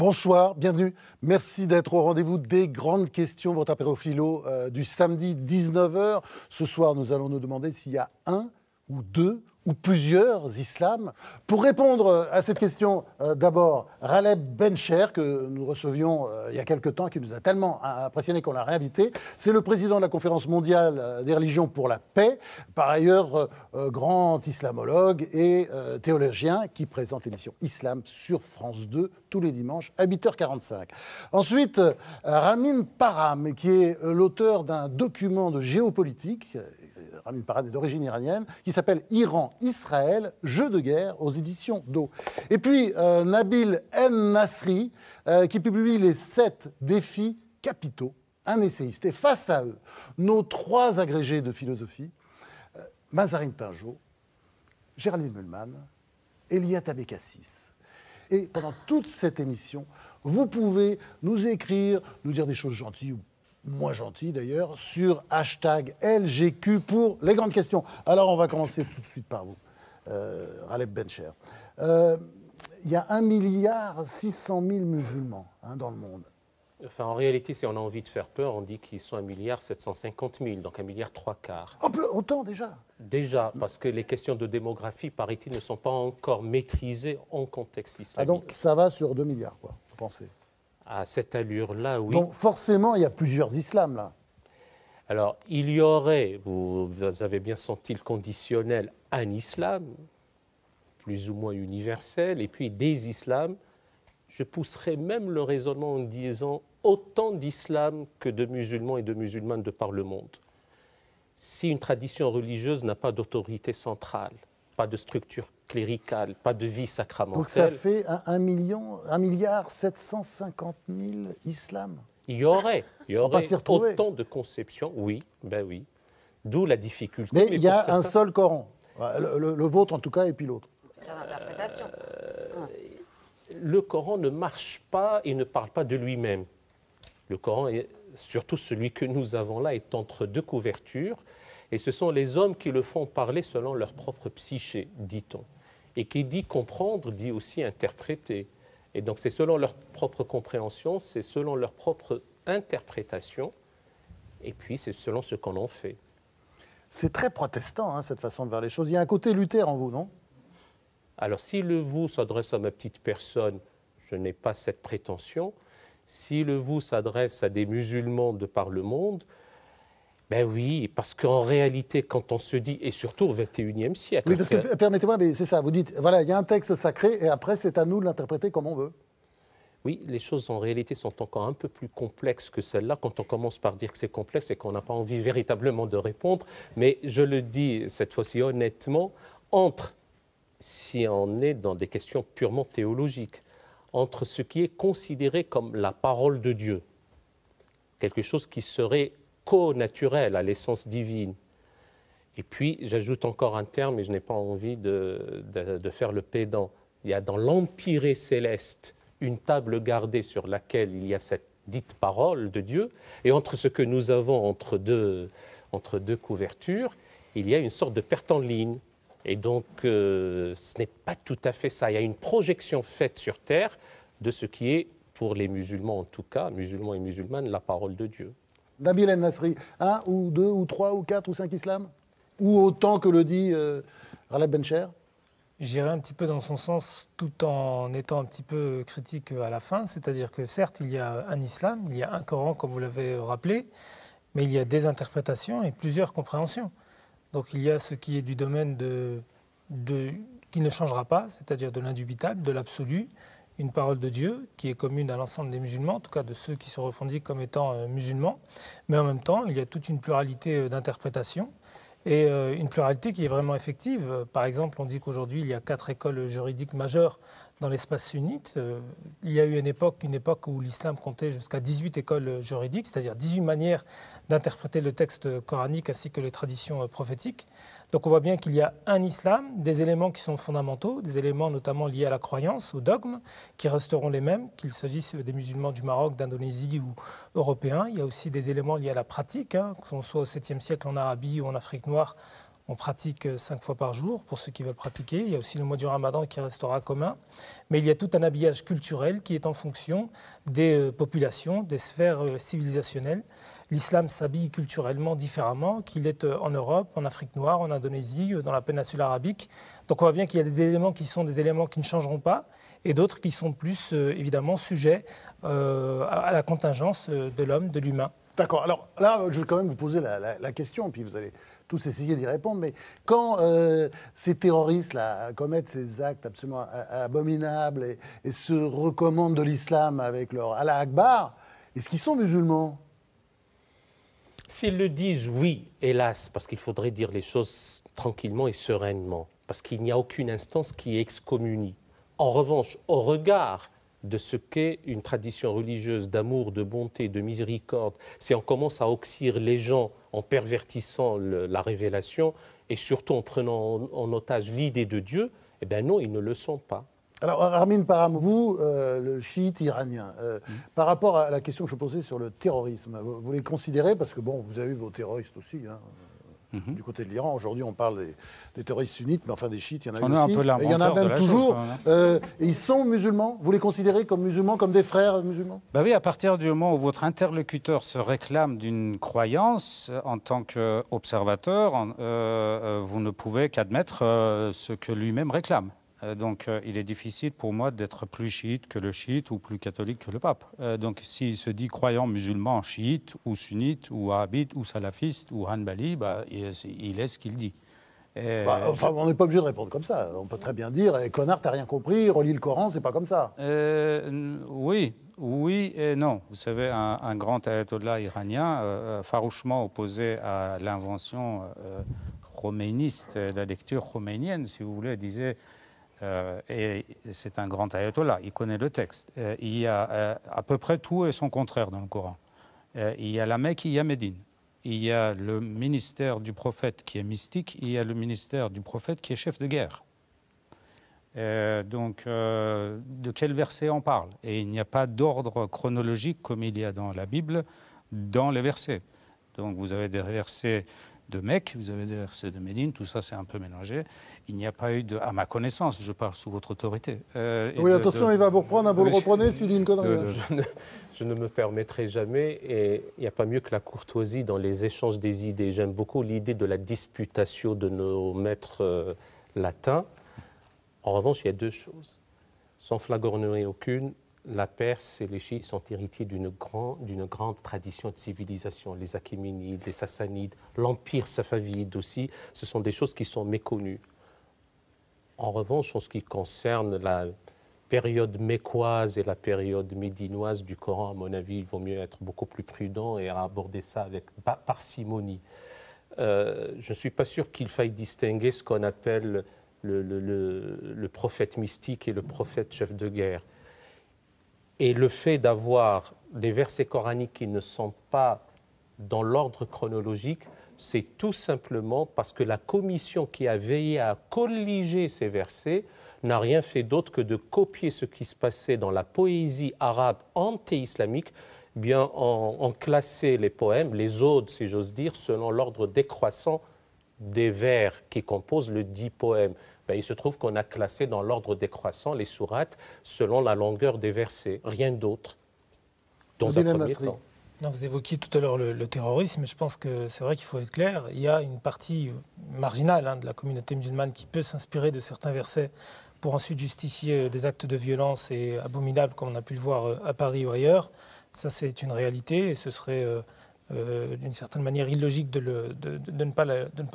Bonsoir, bienvenue. Merci d'être au rendez-vous des grandes questions, votre apéro philo du samedi 19h. Ce soir, nous allons nous demander s'il y a un ou deux ou plusieurs islams. Pour répondre à cette question, d'abord, Raleb Bencher, que nous recevions il y a quelque temps, qui nous a tellement impressionné qu'on l'a réinvité. C'est le président de la Conférence mondiale des religions pour la paix, par ailleurs grand islamologue et théologien, qui présente l'émission Islam sur France 2 tous les dimanches à 8h45. Ensuite, Ramin Parham, qui est l'auteur d'un document de géopolitique, Ramin Parham est d'origine iranienne, qui s'appelle Iran-Israël, jeu de guerre aux éditions d'O. Et puis Nabil En-Nasri, qui publie les 7 défis capitaux, un essayiste. Et face à eux, nos 3 agrégés de philosophie, Mazarine Pinjot, Géraldine Mühlmann, Eliat Abécassis. Et pendant toute cette émission, vous pouvez nous écrire, nous dire des choses gentilles ou moins gentilles d'ailleurs, sur hashtag LGQ pour les grandes questions. Alors on va commencer tout de suite par vous, Raleb Bencher. Il y a 1,6 milliard musulmans dans le monde. Enfin, en réalité, si on a envie de faire peur, on dit qu'ils sont 1,750 milliard, donc 1,3 milliard. Autant déjà. Déjà, parce que les questions de démographie, paraît-il, ne sont pas encore maîtrisées en contexte islamique. Ah donc ça va sur 2 milliards, quoi, vous pensez? À cette allure-là, oui. Donc forcément, il y a plusieurs islams, là. Alors, il y aurait, vous avez bien senti le conditionnel, un islam, plus ou moins universel, et puis des islams. Je pousserais même le raisonnement en disant autant d'islam que de musulmans et de musulmanes de par le monde. Si une tradition religieuse n'a pas d'autorité centrale, pas de structure cléricale, pas de vie sacramentelle... Donc ça fait 1,750 milliard islams. Il y aurait autant de conceptions, oui, ben oui. D'où la difficulté. Mais il y a un seul Coran, le vôtre en tout cas, et puis l'autre. Sur l'interprétation. Le Coran ne marche pas et ne parle pas de lui-même. Le Coran, surtout celui que nous avons là, est entre 2 couvertures. Et ce sont les hommes qui le font parler selon leur propre psyché, dit-on. Et qui dit comprendre, dit aussi interpréter. Et donc c'est selon leur propre compréhension, c'est selon leur propre interprétation. Et puis c'est selon ce qu'on en fait. C'est très protestant, cette façon de voir les choses. Il y a un côté Luther en vous, non? Alors, si le « vous » s'adresse à ma petite personne, je n'ai pas cette prétention. Si le « vous » s'adresse à des musulmans de par le monde, ben oui, parce qu'en réalité, quand on se dit, et surtout au XXIe siècle... Oui, parce que, permettez-moi, mais c'est ça, vous dites, voilà, il y a un texte sacré, et après, c'est à nous de l'interpréter comme on veut. Oui, les choses en réalité sont encore un peu plus complexes que celle-là. Quand on commence par dire que c'est complexe, c'est qu'on n'a pas envie véritablement de répondre. Mais je le dis cette fois-ci honnêtement, si on est dans des questions purement théologiques, entre ce qui est considéré comme la parole de Dieu, quelque chose qui serait co-naturel à l'essence divine, et puis j'ajoute encore un terme, et je n'ai pas envie de faire le pédant, il y a dans l'empyrée céleste une table gardée sur laquelle il y a cette dite parole de Dieu, et entre ce que nous avons entre deux couvertures, il y a une sorte de perte en ligne. Et donc, ce n'est pas tout à fait ça. Il y a une projection faite sur Terre de ce qui est, pour les musulmans en tout cas, musulmans et musulmanes, la parole de Dieu. Nabil En-Nasri, 1 ou 2 ou 3 ou 4 ou 5 islams? Ou autant que le dit Raleb Bencher? J'irai un petit peu dans son sens tout en étant un petit peu critique à la fin. C'est-à-dire que certes, il y a un islam, il y a un Coran, comme vous l'avez rappelé, mais il y a des interprétations et plusieurs compréhensions. Donc il y a ce qui est du domaine qui ne changera pas, c'est-à-dire de l'indubitable, de l'absolu, une parole de Dieu qui est commune à l'ensemble des musulmans, en tout cas de ceux qui se revendiquent comme étant musulmans. Mais en même temps, il y a toute une pluralité d'interprétations et une pluralité qui est vraiment effective. Par exemple, on dit qu'aujourd'hui, il y a 4 écoles juridiques majeures dans l'espace sunnite. Il y a eu une époque où l'islam comptait jusqu'à 18 écoles juridiques, c'est-à-dire 18 manières d'interpréter le texte coranique ainsi que les traditions prophétiques. Donc on voit bien qu'il y a un islam, des éléments qui sont fondamentaux, des éléments notamment liés à la croyance, au dogme, qui resteront les mêmes, qu'il s'agisse des musulmans du Maroc, d'Indonésie ou européens. Il y a aussi des éléments liés à la pratique, qu'on soit au 7e siècle en Arabie ou en Afrique noire. On pratique 5 fois par jour pour ceux qui veulent pratiquer. Il y a aussi le mois du Ramadan qui restera commun. Mais il y a tout un habillage culturel qui est en fonction des populations, des sphères civilisationnelles. L'islam s'habille culturellement différemment qu'il est en Europe, en Afrique noire, en Indonésie, dans la péninsule arabique. Donc on voit bien qu'il y a des éléments qui sont des éléments qui ne changeront pas et d'autres qui sont plus évidemment sujets à la contingence de l'homme, de l'humain. D'accord. Alors là, je vais quand même vous poser la question, puis vous allez tous essayer d'y répondre. Mais quand ces terroristes là, commettent ces actes absolument abominables et se recommandent de l'islam avec leur Allah Akbar, est-ce qu'ils sont musulmans ? S'ils le disent, oui, hélas, parce qu'il faudrait dire les choses tranquillement et sereinement, parce qu'il n'y a aucune instance qui excommunie. En revanche, au regard de ce qu'est une tradition religieuse d'amour, de bonté, de miséricorde, si on commence à oxyre les gens en pervertissant la révélation et surtout en prenant en otage l'idée de Dieu, eh bien non, ils ne le sont pas. Alors, Armin Param, vous, le chiite iranien, par rapport à la question que je posais sur le terrorisme, vous les considérez, parce que bon, vous avez eu vos terroristes aussi, hein, du côté de l'Iran. Aujourd'hui, on parle des terroristes sunnites, mais enfin des chiites, il y en a eu aussi. Il y en a même toujours. Et ils sont musulmans. Vous les considérez comme musulmans, comme des frères musulmans ? Ben oui, à partir du moment où votre interlocuteur se réclame d'une croyance, en tant qu'observateur, vous ne pouvez qu'admettre ce que lui-même réclame. Donc, il est difficile pour moi d'être plus chiite que le chiite ou plus catholique que le pape. Donc, s'il se dit croyant musulman, chiite ou sunnite ou wahhabite ou salafiste ou hanbali, bah, il est ce qu'il dit. On n'est pas obligé de répondre comme ça. On peut très bien dire connard, t'as rien compris, relis le Coran, c'est pas comme ça. Oui et non. Vous savez, un grand ayatollah iranien, farouchement opposé à l'invention khoméiniste, la lecture khomeinienne, si vous voulez, disait. Et c'est un grand ayatollah, il connaît le texte. Il y a à peu près tout et son contraire dans le Coran. Il y a la Mecque, il y a Médine. Il y a le ministère du prophète qui est mystique, il y a le ministère du prophète qui est chef de guerre. Donc, de quel verset on parle? Et il n'y a pas d'ordre chronologique comme il y a dans la Bible, dans les versets. Donc, vous avez des versets de Mecque, vous avez des versets de Médine, tout ça c'est un peu mélangé. Il n'y a pas eu à ma connaissance, je parle sous votre autorité. Oui, attention, il va vous reprendre, vous le reprenez s'il dit une connerie. Je ne me permettrai jamais, et il n'y a pas mieux que la courtoisie dans les échanges des idées. J'aime beaucoup l'idée de la disputatio de nos maîtres latins. En revanche, il y a deux choses. Sans flagornerie aucune, la Perse et les chiites sont héritiers d'une grande tradition de civilisation. Les Achéménides, les Sassanides, l'empire safavide aussi, ce sont des choses qui sont méconnues. En revanche, en ce qui concerne la période mécoise et la période médinoise du Coran, à mon avis, il vaut mieux être beaucoup plus prudent et aborder ça avec parcimonie. Je ne suis pas sûr qu'il faille distinguer ce qu'on appelle le prophète mystique et le prophète chef de guerre. Et le fait d'avoir des versets coraniques qui ne sont pas dans l'ordre chronologique, c'est tout simplement parce que la commission qui a veillé à colliger ces versets n'a rien fait d'autre que de copier ce qui se passait dans la poésie arabe anté-islamique, bien en classer les poèmes, les odes, si j'ose dire, selon l'ordre décroissant des vers qui composent le dit poème. Ben, il se trouve qu'on a classé dans l'ordre décroissant les sourates selon la longueur des versets, rien d'autre, dans un premier temps. Non, vous évoquiez tout à l'heure le terrorisme, et je pense que c'est vrai qu'il faut être clair. Il y a une partie marginale de la communauté musulmane qui peut s'inspirer de certains versets pour ensuite justifier des actes de violence et abominables, comme on a pu le voir à Paris ou ailleurs. Ça, c'est une réalité, et ce serait d'une certaine manière illogique de ne pas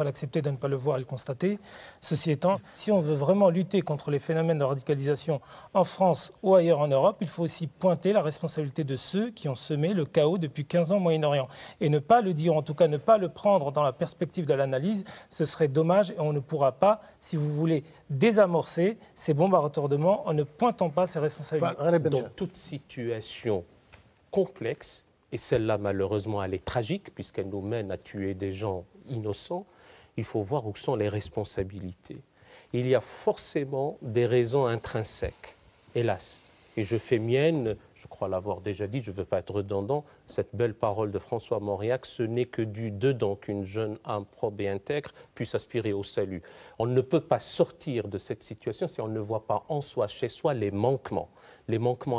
l'accepter, de ne pas le voir et le constater. Ceci étant, si on veut vraiment lutter contre les phénomènes de radicalisation en France ou ailleurs en Europe, il faut aussi pointer la responsabilité de ceux qui ont semé le chaos depuis 15 ans au Moyen-Orient. Et ne pas le dire, en tout cas ne pas le prendre dans la perspective de l'analyse, ce serait dommage, et on ne pourra pas, si vous voulez, désamorcer ces bombes à retardement en ne pointant pas ces responsabilités. Dans toute situation complexe, et celle-là, malheureusement, elle est tragique, puisqu'elle nous mène à tuer des gens innocents, il faut voir où sont les responsabilités. Il y a forcément des raisons intrinsèques, hélas. Et je fais mienne, je je crois l'avoir déjà dit, je ne veux pas être redondant, cette belle parole de François Mauriac, ce n'est que du dedans qu'une jeune âme probe et intègre puisse aspirer au salut. On ne peut pas sortir de cette situation si on ne voit pas en soi, chez soi, les manquements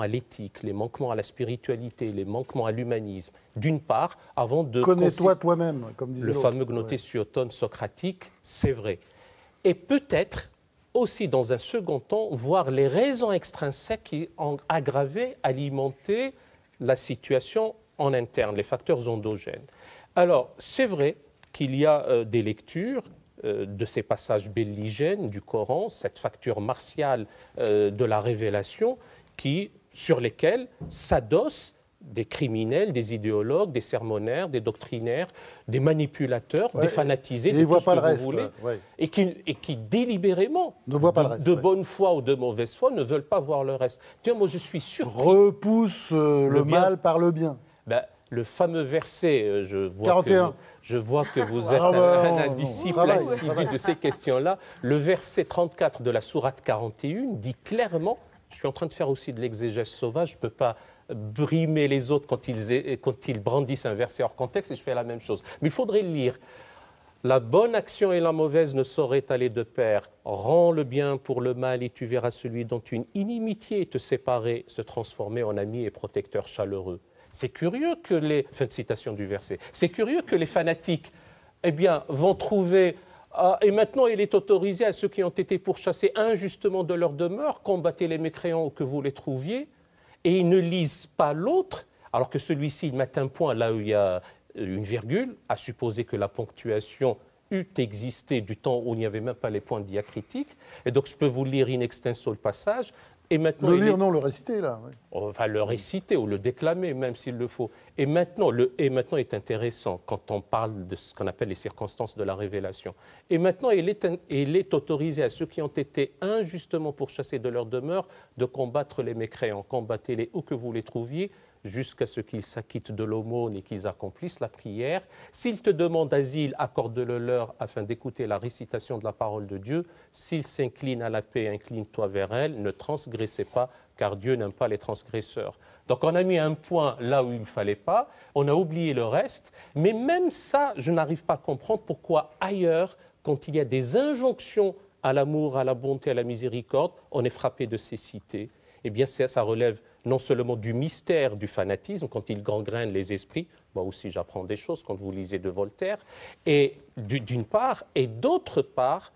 à l'éthique, les manquements à la spiritualité, les manquements à l'humanisme, d'une part, avant de... Connais-toi toi-même, comme disait le l'autre. fameux gnotésiotone socratique, c'est vrai. Et peut-être aussi, dans un second temps, voir les raisons extrinsèques qui ont aggravé, alimenté la situation en interne, les facteurs endogènes. Alors, c'est vrai qu'il y a des lectures de ces passages belligènes du Coran, cette facture martiale de la révélation, sur lesquels s'adossent des criminels, des idéologues, des sermonnaires, des doctrinaires, des manipulateurs, des fanatisés, de tout ce que vous voulez, et qui délibérément, de bonne foi ou de mauvaise foi, ne veulent pas voir le reste. Tiens, moi je suis sûr... Repousse le mal par le bien. Ben, le fameux verset, je vois que vous êtes un disciple assidu de ces questions-là, le verset 34 de la sourate 41 dit clairement, je suis en train de faire aussi de l'exégèse sauvage, je ne peux pas brimer les autres quand ils brandissent un verset hors contexte, et je fais la même chose. Mais il faudrait le lire. La bonne action et la mauvaise ne sauraient aller de pair. Rends le bien pour le mal et tu verras celui dont une inimitié te séparait se transformer en ami et protecteur chaleureux. C'est curieux que les... Fin de citation du verset. C'est curieux que les fanatiques vont trouver... et maintenant, il est autorisé à ceux qui ont été pourchassés injustement de leur demeure, combattez les mécréants où que vous les trouviez, et ils ne lisent pas l'autre, alors que celui-ci, il met un point là où il y a une virgule, à supposer que la ponctuation eût existé du temps où il n'y avait même pas les points diacritiques. Et donc, je peux vous lire in extenso le passage. Et maintenant, le réciter, là. Oui. Enfin, le réciter ou le déclamer, même s'il le faut. Et maintenant est intéressant quand on parle de ce qu'on appelle les circonstances de la révélation. Et maintenant, il est autorisé à ceux qui ont été injustement pourchassés de leur demeure de combattre les mécréants. Combattez-les où que vous les trouviez, jusqu'à ce qu'ils s'acquittent de l'aumône et qu'ils accomplissent la prière. S'ils te demandent asile, accorde-le leur afin d'écouter la récitation de la parole de Dieu. S'ils s'inclinent à la paix, incline-toi vers elle. Ne transgressez pas, car Dieu n'aime pas les transgresseurs. Donc on a mis un point là où il ne fallait pas, on a oublié le reste, mais même ça, je n'arrive pas à comprendre pourquoi ailleurs, quand il y a des injonctions à l'amour, à la bonté, à la miséricorde, on est frappé de cécité. Eh bien, ça relève non seulement du mystère du fanatisme, quand il gangrène les esprits, moi aussi j'apprends des choses quand vous lisez de Voltaire, et d'une part, et d'autre part,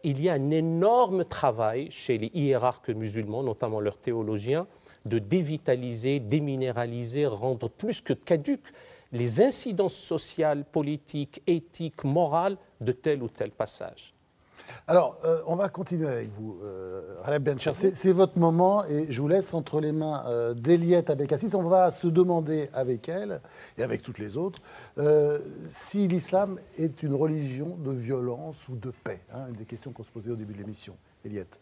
il y a un énorme travail chez les hiérarques musulmans, notamment leurs théologiens, de dévitaliser, déminéraliser, rendre plus que caduques les incidences sociales, politiques, éthiques, morales de tel ou tel passage. Alors, on va continuer avec vous, Raleb Bencher. C'est votre moment et je vous laisse entre les mains d'Eliette Abekassis. On va se demander avec elle et avec toutes les autres si l'islam est une religion de violence ou de paix. Une des questions qu'on se posait au début de l'émission. Eliette.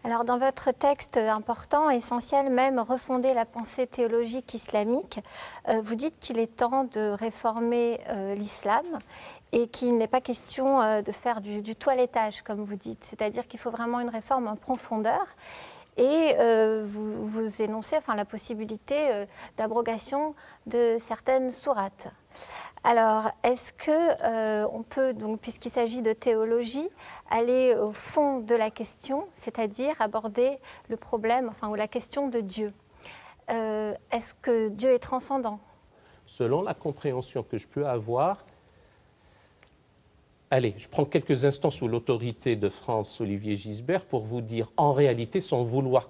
Alors, dans votre texte important, essentiel même, refonder la pensée théologique islamique, vous dites qu'il est temps de réformer l'islam et qu'il n'est pas question de faire du toilettage, comme vous dites. C'est-à-dire qu'il faut vraiment une réforme en profondeur. Et vous énoncez la possibilité d'abrogation de certaines sourates. Alors, est-ce qu'on peut, donc, puisqu'il s'agit de théologie, aller au fond de la question, c'est-à-dire aborder le problème, ou la question de Dieu? Est-ce que Dieu est transcendant? Selon la compréhension que je peux avoir, allez, je prends quelques instants sous l'autorité de Franz-Olivier Gisbert pour vous dire, en réalité, sans vouloir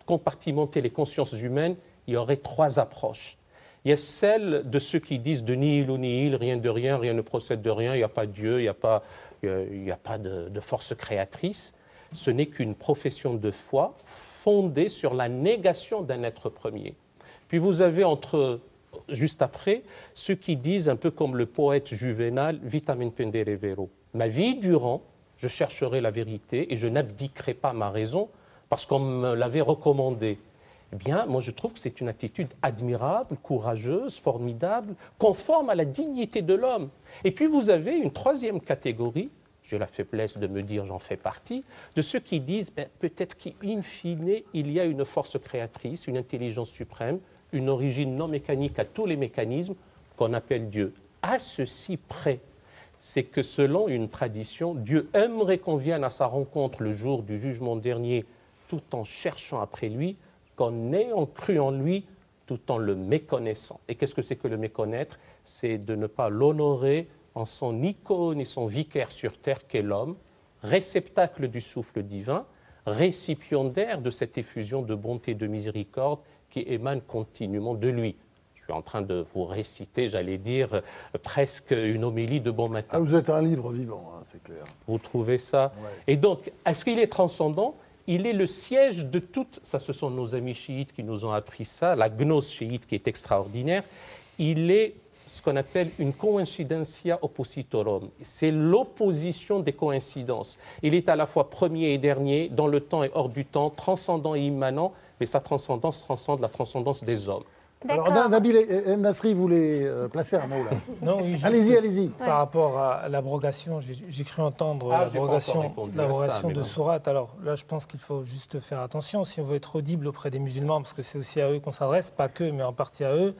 compartimenter les consciences humaines, il y aurait trois approches. Il y a celle de ceux qui disent de nihil ou nihil, rien de rien, rien ne procède de rien, il n'y a pas de Dieu, il n'y a pas de force créatrice. Ce n'est qu'une profession de foi fondée sur la négation d'un être premier. Puis vous avez juste après, ceux qui disent, un peu comme le poète Juvénal, vitam impendere vero. Ma vie durant, je chercherai la vérité et je n'abdiquerai pas ma raison parce qu'on me l'avait recommandé. Eh bien, moi je trouve que c'est une attitude admirable, courageuse, formidable, conforme à la dignité de l'homme. Et puis vous avez une troisième catégorie, j'ai la faiblesse de me dire j'en fais partie, de ceux qui disent peut-être qu'in fine, il y a une force créatrice, une intelligence suprême, une origine non mécanique à tous les mécanismes qu'on appelle Dieu. À ceci près, c'est que selon une tradition, Dieu aimerait qu'on vienne à sa rencontre le jour du jugement dernier tout en cherchant après lui, qu'en ayant cru en lui tout en le méconnaissant. Et qu'est-ce que c'est que le méconnaître? C'est de ne pas l'honorer en son icône et son vicaire sur terre qu'est l'homme, réceptacle du souffle divin, récipiendaire de cette effusion de bonté et de miséricorde qui émane continuellement de lui. Je suis en train de vous réciter, j'allais dire, presque une homélie de bon matin. Ah, vous êtes un livre vivant, hein, c'est clair. Vous trouvez ça? Ouais. Et donc, est-ce qu'il est transcendant? Il est le siège de toutes, ça ce sont nos amis chiites qui nous ont appris ça, la gnose chiite qui est extraordinaire, il est ce qu'on appelle une coincidentia oppositorum. C'est l'opposition des coïncidences. Il est à la fois premier et dernier, dans le temps et hors du temps, transcendant et immanent, mais sa transcendance transcende la transcendance des hommes. Alors, Nabil El Nasri voulait placer un mot là. Non, oui, juste Allez-y, allez-y. Par rapport à l'abrogation, j'ai cru entendre l'abrogation de sourates. Alors là, je pense qu'il faut juste faire attention. Si on veut être audible auprès des musulmans, parce que c'est aussi à eux qu'on s'adresse, pas que, mais en partie à eux,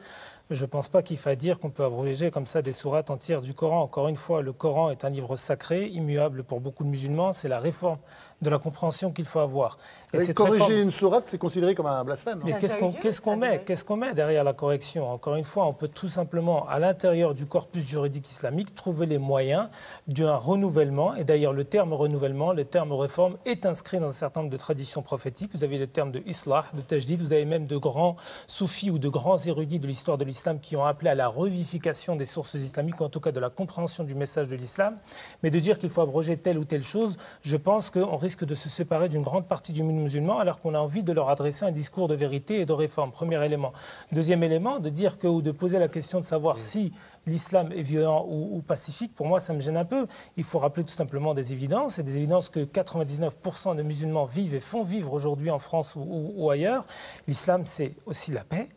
je ne pense pas qu'il faille dire qu'on peut abroger comme ça des sourates entières du Coran. Encore une fois, le Coran est un livre sacré, immuable pour beaucoup de musulmans. C'est la réforme de la compréhension qu'il faut avoir. Et corriger une sourate, c'est considéré comme un blasphème. Mais qu'est-ce qu'on met derrière la correction? Encore une fois, on peut tout simplement, à l'intérieur du corpus juridique islamique, trouver les moyens d'un renouvellement. Et d'ailleurs, le terme renouvellement, le terme réforme est inscrit dans un certain nombre de traditions prophétiques. Vous avez le terme de islah, de tajdid, vous avez même de grands soufis ou de grands érudits de l'histoire de l'islam qui ont appelé à la revivification des sources islamiques, ou en tout cas de la compréhension du message de l'islam. Mais de dire qu'il faut abroger telle ou telle chose, je pense qu'on risque de se séparer d'une grande partie du monde musulman alors qu'on a envie de leur adresser un discours de vérité et de réforme. Premier élément. Deuxième élément, de dire que, ou de poser la question de savoir si l'islam est violent ou pacifique, pour moi ça me gêne un peu. Il faut rappeler tout simplement des évidences, et des évidences que 99% des musulmans vivent et font vivre aujourd'hui en France ou ailleurs. L'islam, c'est aussi la paix.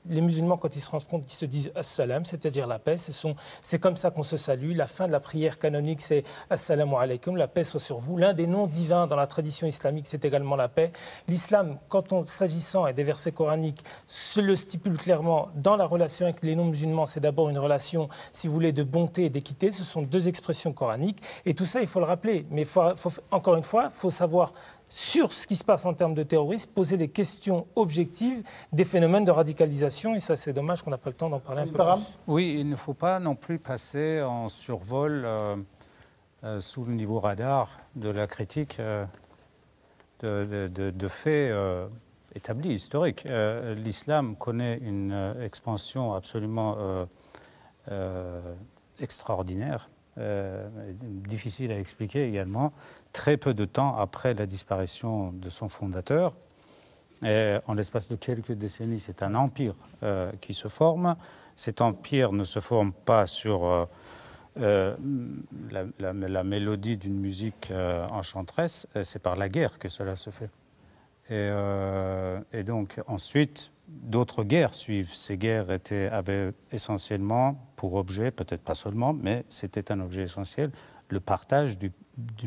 Les musulmans, quand ils se rendent compte, ils se disent « As-salam », c'est-à-dire la paix. C'est comme ça qu'on se salue. La fin de la prière canonique, c'est « Assalamu alaykum », la paix soit sur vous. L'un des noms divins dans la tradition islamique, c'est également la paix. L'islam, s'agissant des versets coraniques, se le stipule clairement dans la relation avec les non-musulmans. C'est d'abord une relation, si vous voulez, de bonté et d'équité. Ce sont deux expressions coraniques. Et tout ça, il faut le rappeler. Mais encore une fois, il faut savoir sur ce qui se passe en termes de terrorisme, poser des questions objectives des phénomènes de radicalisation. Et ça, c'est dommage qu'on n'a pas le temps d'en parler un peu plus. Oui, il ne faut pas non plus passer en survol sous le niveau radar de la critique de faits établis, historiques. L'islam connaît une expansion absolument extraordinaire, difficile à expliquer également, très peu de temps après la disparition de son fondateur. Et en l'espace de quelques décennies, c'est un empire qui se forme. Cet empire ne se forme pas sur la mélodie d'une musique enchanteresse, c'est par la guerre que cela se fait. Et donc ensuite, d'autres guerres suivent. Ces guerres avaient essentiellement pour objet, peut-être pas seulement, mais c'était un objet essentiel, le partage du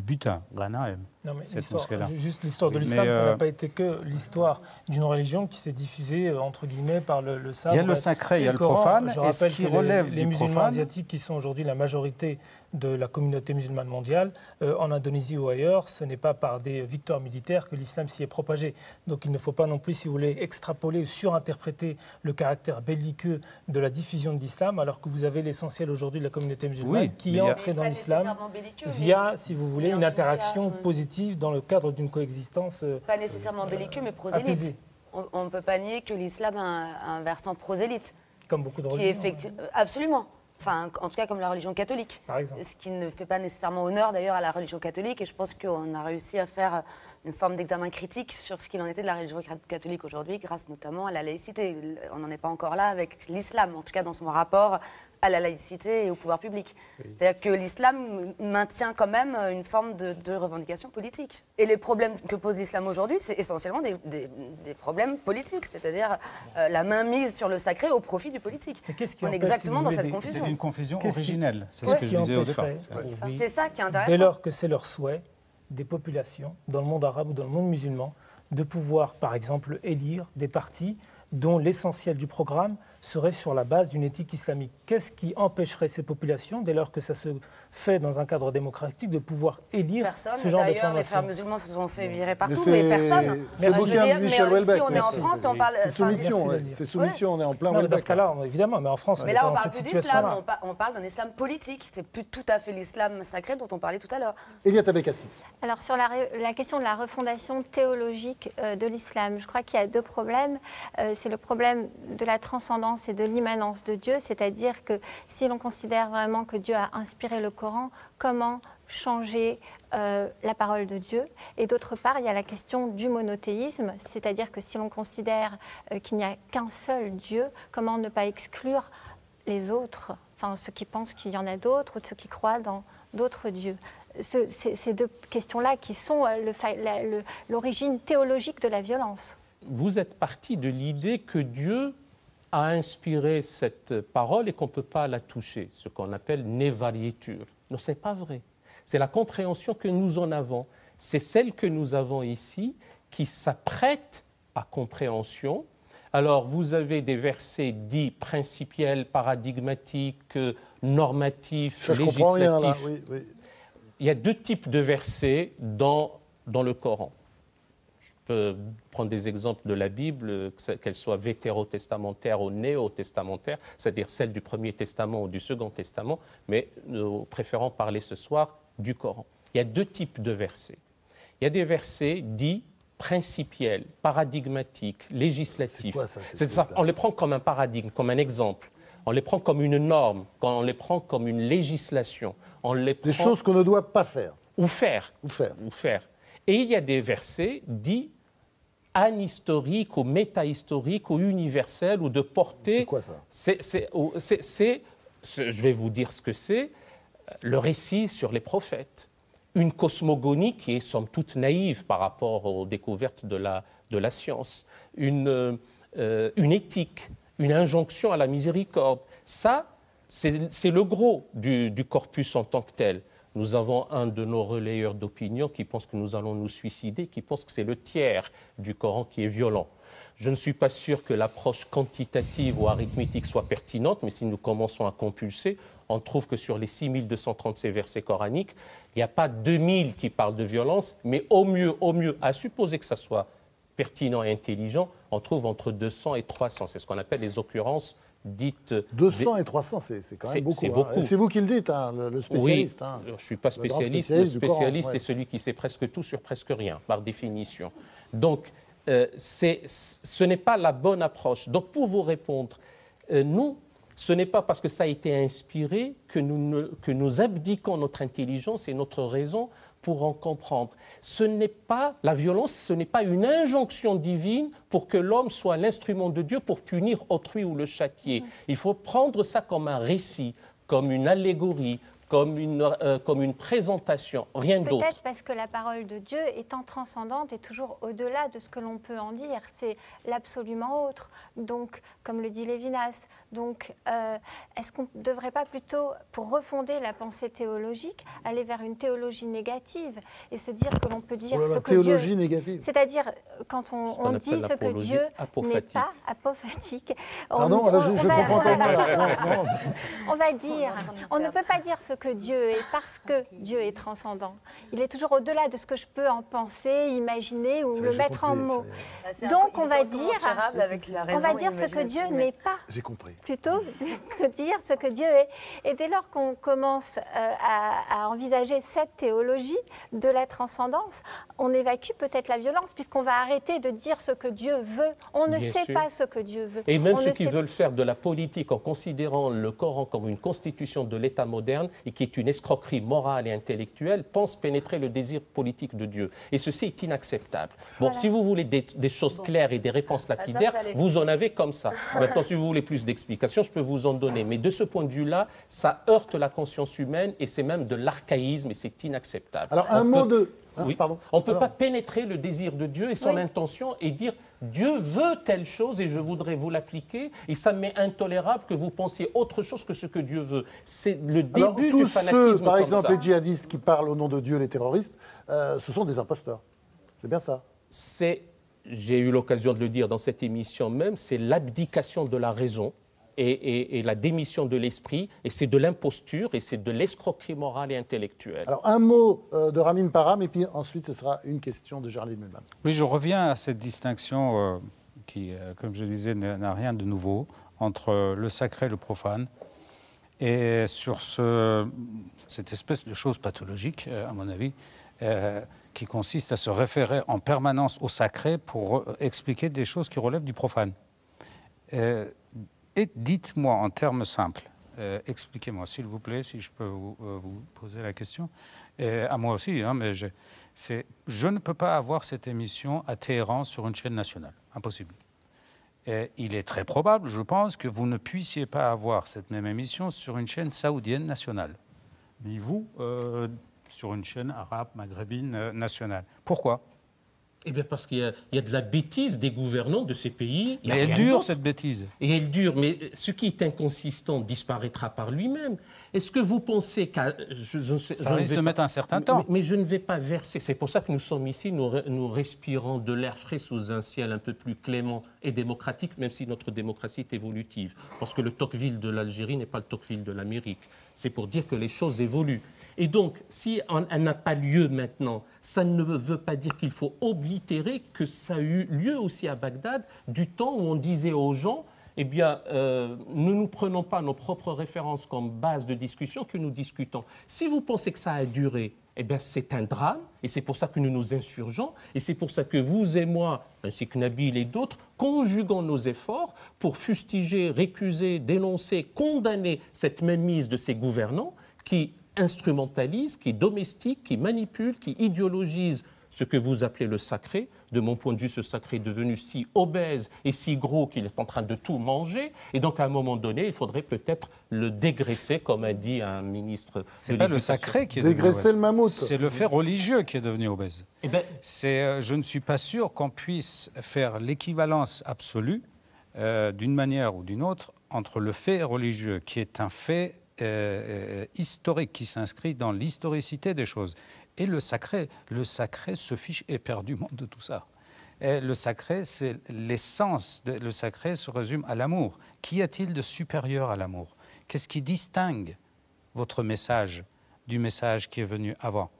butin, l'anaïm. Non, mais juste l'histoire de l'islam, ça n'a pas été que l'histoire d'une religion qui s'est diffusée, entre guillemets, par le sabre. Il y a le sacré, il y a le profane. Je rappelle que les musulmans asiatiques, qui sont aujourd'hui la majorité de la communauté musulmane mondiale, en Indonésie ou ailleurs, ce n'est pas par des victoires militaires que l'islam s'y est propagé. Donc il ne faut pas non plus, si vous voulez, extrapoler, surinterpréter le caractère belliqueux de la diffusion de l'islam, alors que vous avez l'essentiel aujourd'hui de la communauté musulmane qui est entrée dans l'islam via, si vous voulez, une interaction positive dans le cadre d'une coexistence pas nécessairement belliqueux, mais prosélyte. On ne peut pas nier que l'islam a un versant prosélyte. Comme beaucoup de religions. Absolument. Enfin, en tout cas, comme la religion catholique. Par exemple. Ce qui ne fait pas nécessairement honneur, d'ailleurs, à la religion catholique. Et je pense qu'on a réussi à faire une forme d'examen critique sur ce qu'il en était de la religion catholique aujourd'hui, grâce notamment à la laïcité. On n'en est pas encore là avec l'islam, en tout cas dans son rapport à la laïcité et au pouvoir public. C'est-à-dire que l'islam maintient quand même une forme de revendication politique. Et les problèmes que pose l'islam aujourd'hui, c'est essentiellement des problèmes politiques, c'est-à-dire la mainmise sur le sacré au profit du politique. On est exactement dans cette confusion. C'est une confusion originelle, c'est ce que je disais au départ. C'est ça qui est intéressant. Dès lors que c'est leur souhait, des populations, dans le monde arabe ou dans le monde musulman, de pouvoir, par exemple, élire des partis dont l'essentiel du programme serait sur la base d'une éthique islamique. Qu'est-ce qui empêcherait ces populations, dès lors que ça se fait dans un cadre démocratique, de pouvoir élire ce genre de formation? Les frères musulmans se sont fait virer partout, mais personne. C'est le bouquin de Michel Houellebecq. Si on est en France, on parle... C'est soumission, c'est soumission, on est en plein Non, Houellebecq. dans ce cas-là, évidemment, mais en France, on Mais est là, pas on dans parle cette plus d'islam, situation-là. on parle d'un islam politique. C'est plus tout à fait l'islam sacré dont on parlait tout à l'heure. Eliette Abekassis. Alors sur la question de la refondation théologique de l'islam, je crois qu'il y a deux problèmes. C'est le problème de la transcendance et de l'immanence de Dieu, c'est-à-dire que si l'on considère vraiment que Dieu a inspiré le Coran, comment changer la parole de Dieu? Et d'autre part, il y a la question du monothéisme, c'est-à-dire que si l'on considère qu'il n'y a qu'un seul Dieu, comment ne pas exclure les autres, enfin ceux qui pensent qu'il y en a d'autres ou ceux qui croient dans d'autres dieux? Ces deux questions-là qui sont l'origine théologique de la violence. Vous êtes parti de l'idée que Dieu a inspiré cette parole et qu'on ne peut pas la toucher, ce qu'on appelle névarietur. Non, ce n'est pas vrai. C'est la compréhension que nous en avons. C'est celle que nous avons ici qui s'apprête à compréhension. Alors, vous avez des versets dits principiels, paradigmatiques, normatifs, législatifs. Oui, oui. Il y a deux types de versets dans le Coran. Je peux prendre des exemples de la Bible, qu'elles soient vétérotestamentaires ou néo-testamentaires, c'est-à-dire celles du Premier Testament ou du Second Testament, mais nous préférons parler ce soir du Coran. Il y a deux types de versets. Il y a des versets dits principiels, paradigmatiques, législatifs. C'est quoi ça, on les prend comme un paradigme, comme un exemple. On les prend comme une norme, on les prend comme une législation. Des choses qu'on ne doit pas faire. Ou faire. Et il y a des versets dits anhistoriques ou métahistoriques ou universels ou de portée. C'est quoi ça? Je vais vous dire ce que c'est, le récit sur les prophètes. Une cosmogonie qui est somme toute naïve par rapport aux découvertes de la science. Une éthique, une injonction à la miséricorde. Ça, c'est le gros du corpus en tant que tel. Nous avons un de nos relayeurs d'opinion qui pense que nous allons nous suicider, qui pense que c'est le tiers du Coran qui est violent. Je ne suis pas sûr que l'approche quantitative ou arithmétique soit pertinente, mais si nous commençons à compulser, on trouve que sur les 6236 versets coraniques, il n'y a pas 2000 qui parlent de violence, mais au mieux, à supposer que ça soit pertinent et intelligent, on trouve entre 200 et 300. C'est ce qu'on appelle les occurrences dites... 200 et 300, c'est quand même beaucoup. C'est vous qui le dites, hein, le spécialiste. Oui, je ne suis pas spécialiste. Le spécialiste, c'est celui qui sait presque tout sur presque rien, par définition. Donc, ce n'est pas la bonne approche. Donc, pour vous répondre, nous, ce n'est pas parce que ça a été inspiré que nous abdiquons notre intelligence et notre raison pour en comprendre. La violence, ce n'est pas une injonction divine pour que l'homme soit l'instrument de Dieu pour punir autrui ou le châtier. Il faut prendre ça comme un récit, comme une allégorie, comme une présentation, rien d'autre. Peut-être parce que la parole de Dieu, étant transcendante, est toujours au-delà de ce que l'on peut en dire. C'est l'absolument autre. Donc, comme le dit Lévinas, est-ce qu'on ne devrait pas plutôt, pour refonder la pensée théologique, aller vers une théologie négative et se dire que l'on peut dire ce que théologie Dieu... négative. C'est-à-dire, quand on dit ce que Dieu n'est pas apophatique... Pardon, je comprends pas. On va dire, on ne peut pas dire ce que Dieu est parce que Dieu est transcendant. Il est toujours au-delà de ce que je peux en penser, imaginer ou le mettre en mots. Donc on va dire ce que Dieu n'est pas. J'ai compris. Plutôt que dire ce que Dieu est. Et dès lors qu'on commence à envisager cette théologie de la transcendance, on évacue peut-être la violence puisqu'on va arrêter de dire ce que Dieu veut. On ne sait pas ce que Dieu veut. Et même ceux qui veulent faire de la politique en considérant le Coran comme une constitution de l'État moderne, et qui est une escroquerie morale et intellectuelle, pense pénétrer le désir politique de Dieu. Et ceci est inacceptable. Bon, si vous voulez des choses claires et des réponses lapidaires, vous en avez comme ça. Maintenant, si vous voulez plus d'explications, je peux vous en donner. Mais de ce point de vue-là, ça heurte la conscience humaine et c'est même de l'archaïsme et c'est inacceptable. Alors, un mot de... Oui. Pardon. On ne peut pas pénétrer le désir de Dieu et son intention et dire Dieu veut telle chose et je voudrais vous l'appliquer et ça m'est intolérable que vous pensiez autre chose que ce que Dieu veut. C'est le début du fanatisme. Tous ceux, par exemple, les djihadistes qui parlent au nom de Dieu, les terroristes, ce sont des imposteurs. C'est bien ça. J'ai eu l'occasion de le dire dans cette émission même, c'est l'abdication de la raison. Et la démission de l'esprit, et c'est de l'imposture, et c'est de l'escroquerie morale et intellectuelle. Alors, un mot de Ramin Param, et puis ensuite, ce sera une question de Géraldine Mühlmann. Oui, je reviens à cette distinction qui, comme je disais, n'a rien de nouveau, entre le sacré et le profane, et sur cette espèce de chose pathologique, à mon avis, qui consiste à se référer en permanence au sacré pour expliquer des choses qui relèvent du profane. Et dites-moi en termes simples, expliquez-moi s'il vous plaît, si je peux vous poser la question, à moi aussi, hein, mais je ne peux pas avoir cette émission à Téhéran sur une chaîne nationale, impossible. Et il est très probable, je pense, que vous ne puissiez pas avoir cette même émission sur une chaîne saoudienne nationale, ni vous sur une chaîne arabe, maghrébine nationale. Pourquoi ? Eh bien parce qu'il y a de la bêtise des gouvernants de ces pays. Mais elle dure, cette bêtise. Et elle dure, mais ce qui est inconsistant disparaîtra par lui-même. Est-ce que vous pensez qu'à... Ça risque de mettre un certain temps. Mais je ne vais pas verser. C'est pour ça que nous sommes ici, nous respirons de l'air frais sous un ciel un peu plus clément et démocratique, même si notre démocratie est évolutive. Parce que le Tocqueville de l'Algérie n'est pas le Tocqueville de l'Amérique. C'est pour dire que les choses évoluent. Et donc, si elle n'a pas lieu maintenant, ça ne veut pas dire qu'il faut oblitérer que ça a eu lieu aussi à Bagdad, du temps où on disait aux gens, eh bien, ne nous prenons pas nos propres références comme base de discussion que nous discutons. Si vous pensez que ça a duré, eh bien, c'est un drame, et c'est pour ça que nous nous insurgeons, et c'est pour ça que vous et moi, ainsi que Nabil et d'autres, conjuguons nos efforts pour fustiger, récuser, dénoncer, condamner cette mainmise de ces gouvernants qui instrumentalise, qui domestique, qui manipule, qui idéologise ce que vous appelez le sacré. De mon point de vue, ce sacré est devenu si obèse et si gros qu'il est en train de tout manger. Et donc, à un moment donné, il faudrait peut-être le dégraisser, comme a dit un ministre. C'est pas le sacré qui est devenu dégraisser le mammouth. C'est le fait religieux qui est devenu obèse. Eh ben, je ne suis pas sûr qu'on puisse faire l'équivalence absolue, d'une manière ou d'une autre, entre le fait religieux, qui est un fait historique qui s'inscrit dans l'historicité des choses. Et le sacré se fiche éperdument de tout ça. Et le sacré, c'est l'essence. Le sacré se résume à l'amour. Qu'y a-t-il de supérieur à l'amour? Qu'est-ce qui distingue votre message du message qui est venu avant?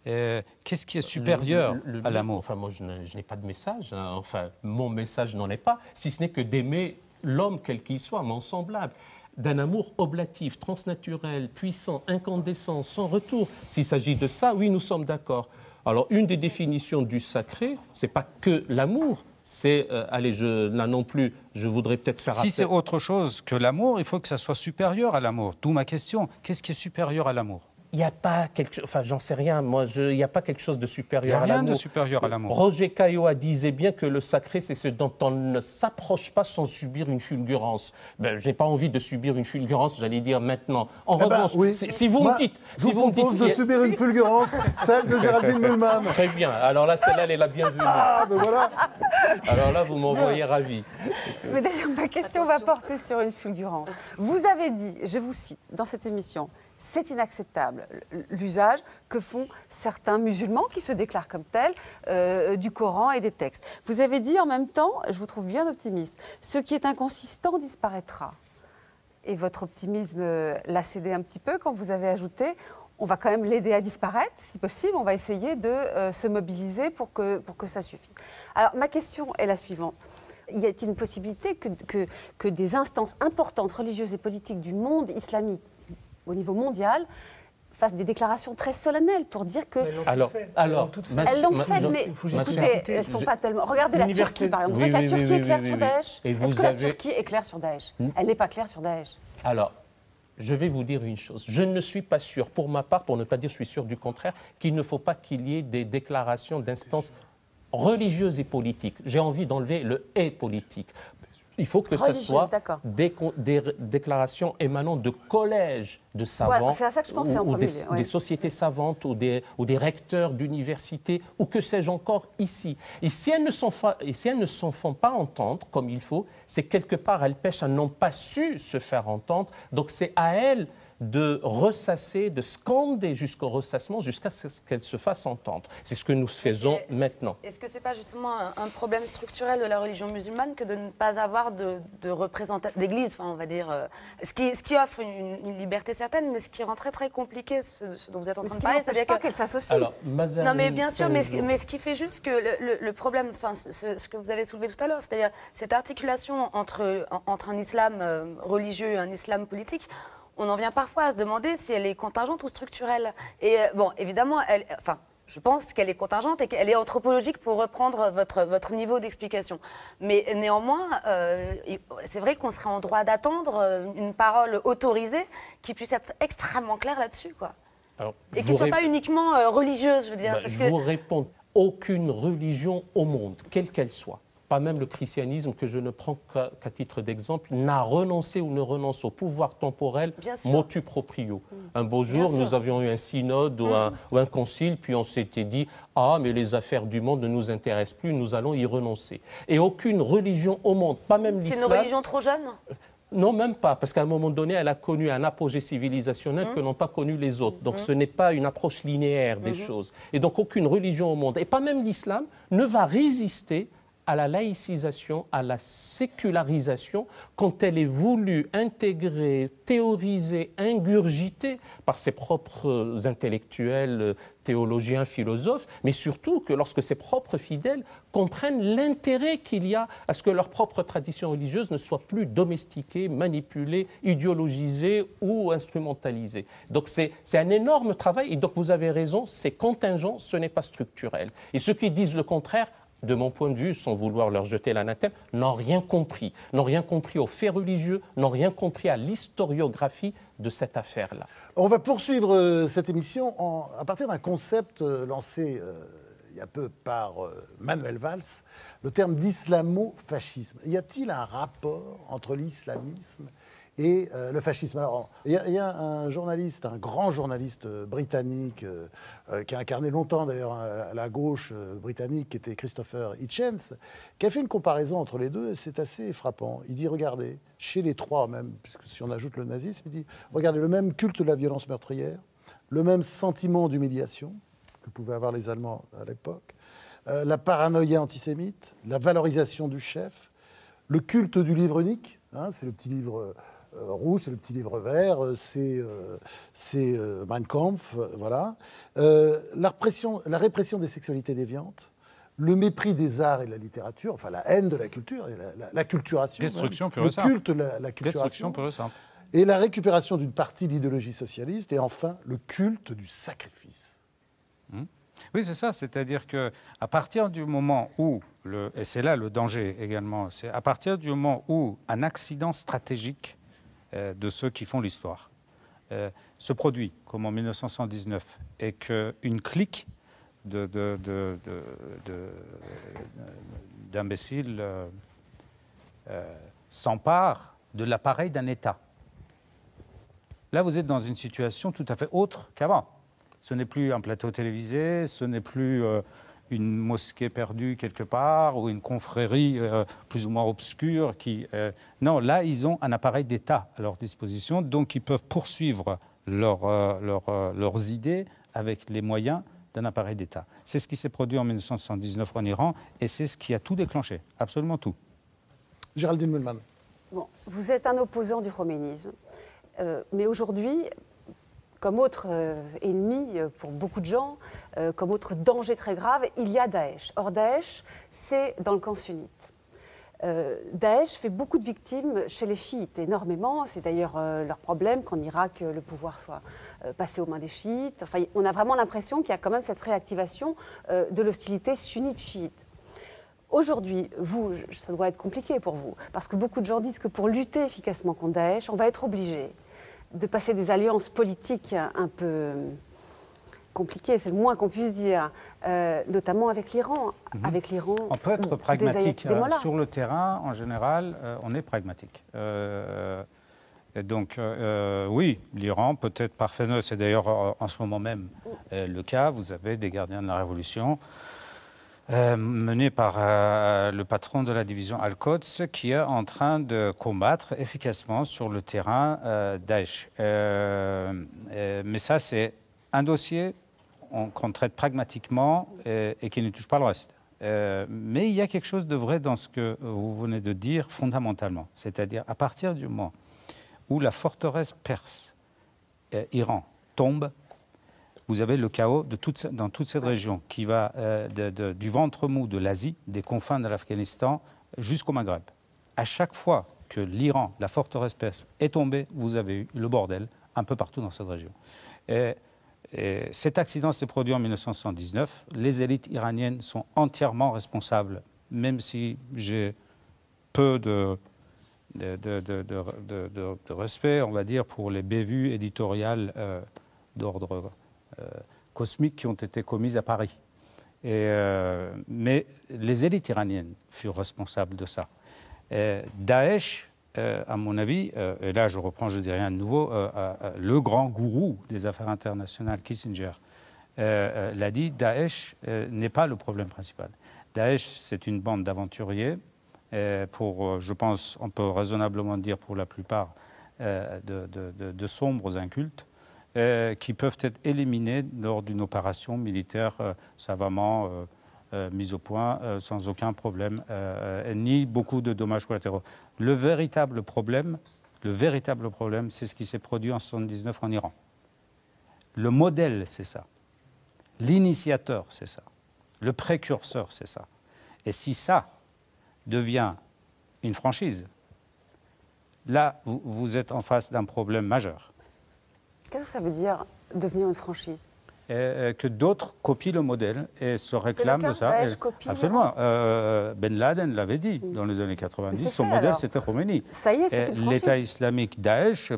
Qu'est-ce qui est supérieur à l'amour? Enfin, moi, je n'ai pas de message. Hein. Enfin, mon message n'en est pas, si ce n'est que d'aimer l'homme quel qu'il soit, mon semblable. D'un amour oblatif, transnaturel, puissant, incandescent, sans retour. S'il s'agit de ça, oui, nous sommes d'accord. Alors, une des définitions du sacré, ce n'est pas que l'amour, c'est, là non plus, je voudrais peut-être faire... Si c'est autre chose que l'amour, il faut que ça soit supérieur à l'amour. D'où ma question, qu'est-ce qui est supérieur à l'amour? Il n'y a pas quelque chose, enfin j'en sais rien, moi, il n'y a pas quelque chose de supérieur à l'amour. Il n'y a rien de supérieur à l'amour. Roger Caillois disait bien que le sacré, c'est ce dont on ne s'approche pas sans subir une fulgurance. Ben, je n'ai pas envie de subir une fulgurance, j'allais dire maintenant. En revanche, oui. si vous me dites... Je vous propose de subir une fulgurance, celle de Géraldine Mühlmann. Très bien, alors là, celle-là, elle est la bienvenue. Ah, ben voilà. Alors là, vous m'envoyez ravi. Mais d'ailleurs, ma question va porter sur une fulgurance. Vous avez dit, je vous cite, dans cette émission... C'est inacceptable, l'usage que font certains musulmans qui se déclarent comme tels du Coran et des textes. Vous avez dit en même temps, je vous trouve bien optimiste, ce qui est inconsistant disparaîtra. Et votre optimisme l'a cédé un petit peu quand vous avez ajouté, on va quand même l'aider à disparaître, si possible, on va essayer de se mobiliser pour que ça suffise. Alors ma question est la suivante. Y a-t-il une possibilité que des instances importantes, religieuses et politiques du monde islamique, au niveau mondial, fassent des déclarations très solennelles pour dire que... Elles l'ont fait, mais écoutez, elles ne sont pas tellement... Regardez la Turquie, par exemple. Vous savez que la Turquie est claire sur Daesh. Est-ce que la Turquie est claire sur Daesh? Elle n'est pas claire sur Daesh. Alors, je vais vous dire une chose. Je ne suis pas sûr, pour ma part, pour ne pas dire je suis sûr du contraire, qu'il ne faut pas qu'il y ait des déclarations d'instances religieuses et politiques. J'ai envie d'enlever le « et » politique. Il faut que ce soit des déclarations émanant de collèges de savants, c'est à ça que je pensais en premier lieu, des sociétés savantes ou des recteurs d'universités, ou que sais-je encore ici. Et si elles ne s'en font pas entendre comme il faut, c'est quelque part elles pêchent à n'ont pas su se faire entendre. Donc c'est à elles de ressasser, de scander jusqu'au ressassement, jusqu'à ce qu'elle se fasse entendre. C'est ce que nous faisons maintenant. Est-ce que ce n'est pas justement un problème structurel de la religion musulmane que de ne pas avoir de représentation d'église, enfin, on va dire, ce qui offre une liberté certaine, mais ce qui rend très très compliqué ce dont vous êtes en train de parler, c'est-à-dire qu'elle s'associe. Non, mais bien sûr, mais ce qui fait juste que le problème, enfin, ce que vous avez soulevé tout à l'heure, c'est-à-dire cette articulation entre un islam religieux et un islam politique. On en vient parfois à se demander si elle est contingente ou structurelle. Et bon, évidemment, je pense qu'elle est contingente et qu'elle est anthropologique pour reprendre votre niveau d'explication. Mais néanmoins, c'est vrai qu'on serait en droit d'attendre une parole autorisée qui puisse être extrêmement claire là-dessus, quoi. Alors, et qui ne soit pas uniquement religieuse, je veux dire. Je vous réponds, aucune religion au monde, quelle qu'elle soit, pas même le christianisme, que je ne prends qu'à titre d'exemple, n'a renoncé ou ne renonce au pouvoir temporel motu proprio. Un beau jour, nous avions eu un synode ou un concile, puis on s'était dit « Ah, mais les affaires du monde ne nous intéressent plus, nous allons y renoncer ». Et aucune religion au monde, pas même l'islam... C'est une religion trop jeune ? Non, même pas, parce qu'à un moment donné, elle a connu un apogée civilisationnel que n'ont pas connu les autres. Donc ce n'est pas une approche linéaire des choses. Et donc aucune religion au monde, et pas même l'islam, ne va résister à la laïcisation, à la sécularisation, quand elle est voulue intégrer, théoriser, ingurgiter par ses propres intellectuels, théologiens, philosophes, mais surtout que lorsque ses propres fidèles comprennent l'intérêt qu'il y a à ce que leur propre tradition religieuse ne soit plus domestiquée, manipulée, idéologisée ou instrumentalisée. Donc c'est un énorme travail, et donc vous avez raison, c'est contingent, ce n'est pas structurel. Et ceux qui disent le contraire, de mon point de vue, sans vouloir leur jeter l'anathème, n'ont rien compris aux faits religieux, n'ont rien compris à l'historiographie de cette affaire-là. On va poursuivre cette émission à partir d'un concept lancé il y a peu par Manuel Valls, le terme d'islamo-fascisme. Y a-t-il un rapport entre l'islamisme et le fascisme? Alors, il y a un journaliste, un grand journaliste britannique, qui a incarné longtemps d'ailleurs à la gauche britannique, qui était Christopher Hitchens, qui a fait une comparaison entre les deux, et c'est assez frappant. Il dit, regardez, chez les trois même, puisque si on ajoute le nazisme, il dit, regardez, le même culte de la violence meurtrière, le même sentiment d'humiliation que pouvaient avoir les Allemands à l'époque, la paranoïa antisémite, la valorisation du chef, le culte du livre unique, hein, c'est le petit livre... rouge, c'est le petit livre vert, c'est Mein Kampf, voilà. La répression des sexualités déviantes, le mépris des arts et de la littérature, enfin la haine de la culture, et la culturation. Destruction pure le et simple. culte, la culturation. Destruction pure et simple. Et la récupération d'une partie de l'idéologie socialiste, et enfin le culte du sacrifice. Oui, c'est ça, c'est-à-dire qu'à partir du moment où, et c'est là le danger également, c'est à partir du moment où un accident stratégique de ceux qui font l'histoire se produit, comme en 1979, et qu'une clique d'imbéciles s'empare de l'appareil d'un État. Là, vous êtes dans une situation tout à fait autre qu'avant. Ce n'est plus un plateau télévisé, ce n'est plus une mosquée perdue quelque part ou une confrérie plus ou moins obscure. Non, là, ils ont un appareil d'État à leur disposition, donc ils peuvent poursuivre leurs idées avec les moyens d'un appareil d'État. C'est ce qui s'est produit en 1979 en Iran et c'est ce qui a tout déclenché, absolument tout. Géraldine Mühlmann. Bon, vous êtes un opposant du khoménisme, mais aujourd'hui, comme autre ennemi pour beaucoup de gens, comme autre danger très grave, il y a Daesh. Or, Daesh, c'est dans le camp sunnite. Daesh fait beaucoup de victimes chez les chiites, énormément. C'est d'ailleurs leur problème qu'en Irak, le pouvoir soit passé aux mains des chiites. Enfin, on a vraiment l'impression qu'il y a quand même cette réactivation de l'hostilité sunnite-chiite. Aujourd'hui, vous, ça doit être compliqué pour vous, parce que beaucoup de gens disent que pour lutter efficacement contre Daesh, on va être obligé de passer des alliances politiques un peu compliquées, c'est le moins qu'on puisse dire, notamment avec l'Iran. Avec l'Iran, on peut être pragmatique. Sur le terrain, en général, on est pragmatique. Et donc, oui, l'Iran peut être parfait. C'est d'ailleurs en ce moment même le cas. Vous avez des gardiens de la Révolution menés par le patron de la division Al-Quds qui est en train de combattre efficacement sur le terrain Daesh. Mais ça, c'est un dossier qu'on traite pragmatiquement et qui ne touche pas le reste. Mais il y a quelque chose de vrai dans ce que vous venez de dire fondamentalement. C'est-à-dire, à partir du moment où la forteresse perse, Iran, tombe, vous avez le chaos dans toute cette région qui va du ventre mou de l'Asie, des confins de l'Afghanistan, jusqu'au Maghreb. À chaque fois que l'Iran, la forteresse perse, est tombée, vous avez eu le bordel un peu partout dans cette région. Et cet accident s'est produit en 1979. Les élites iraniennes sont entièrement responsables, même si j'ai peu de respect, on va dire, pour les bévues éditoriales d'ordre cosmique qui ont été commises à Paris. Mais les élites iraniennes furent responsables de ça. Daesh, à mon avis, et là je reprends, je dis rien de nouveau, le grand gourou des affaires internationales, Kissinger, l'a dit, Daesh n'est pas le problème principal. Daesh, c'est une bande d'aventuriers, je pense, on peut raisonnablement dire pour la plupart, de sombres incultes, qui peuvent être éliminés lors d'une opération militaire savamment mise au point, sans aucun problème, ni beaucoup de dommages collatéraux. Le véritable problème, c'est ce qui s'est produit en 1979 en Iran. Le modèle, c'est ça. L'initiateur, c'est ça. Le précurseur, c'est ça. Et si ça devient une franchise, là, vous êtes en face d'un problème majeur. Qu'est-ce que ça veut dire, devenir une franchise ? Que d'autres copient le modèle et se réclament de ça. Absolument. Ben Laden l'avait dit dans les années 90, son modèle c'était Khomeini. Ça y est, c'est une franchise. L'État islamique Daesh,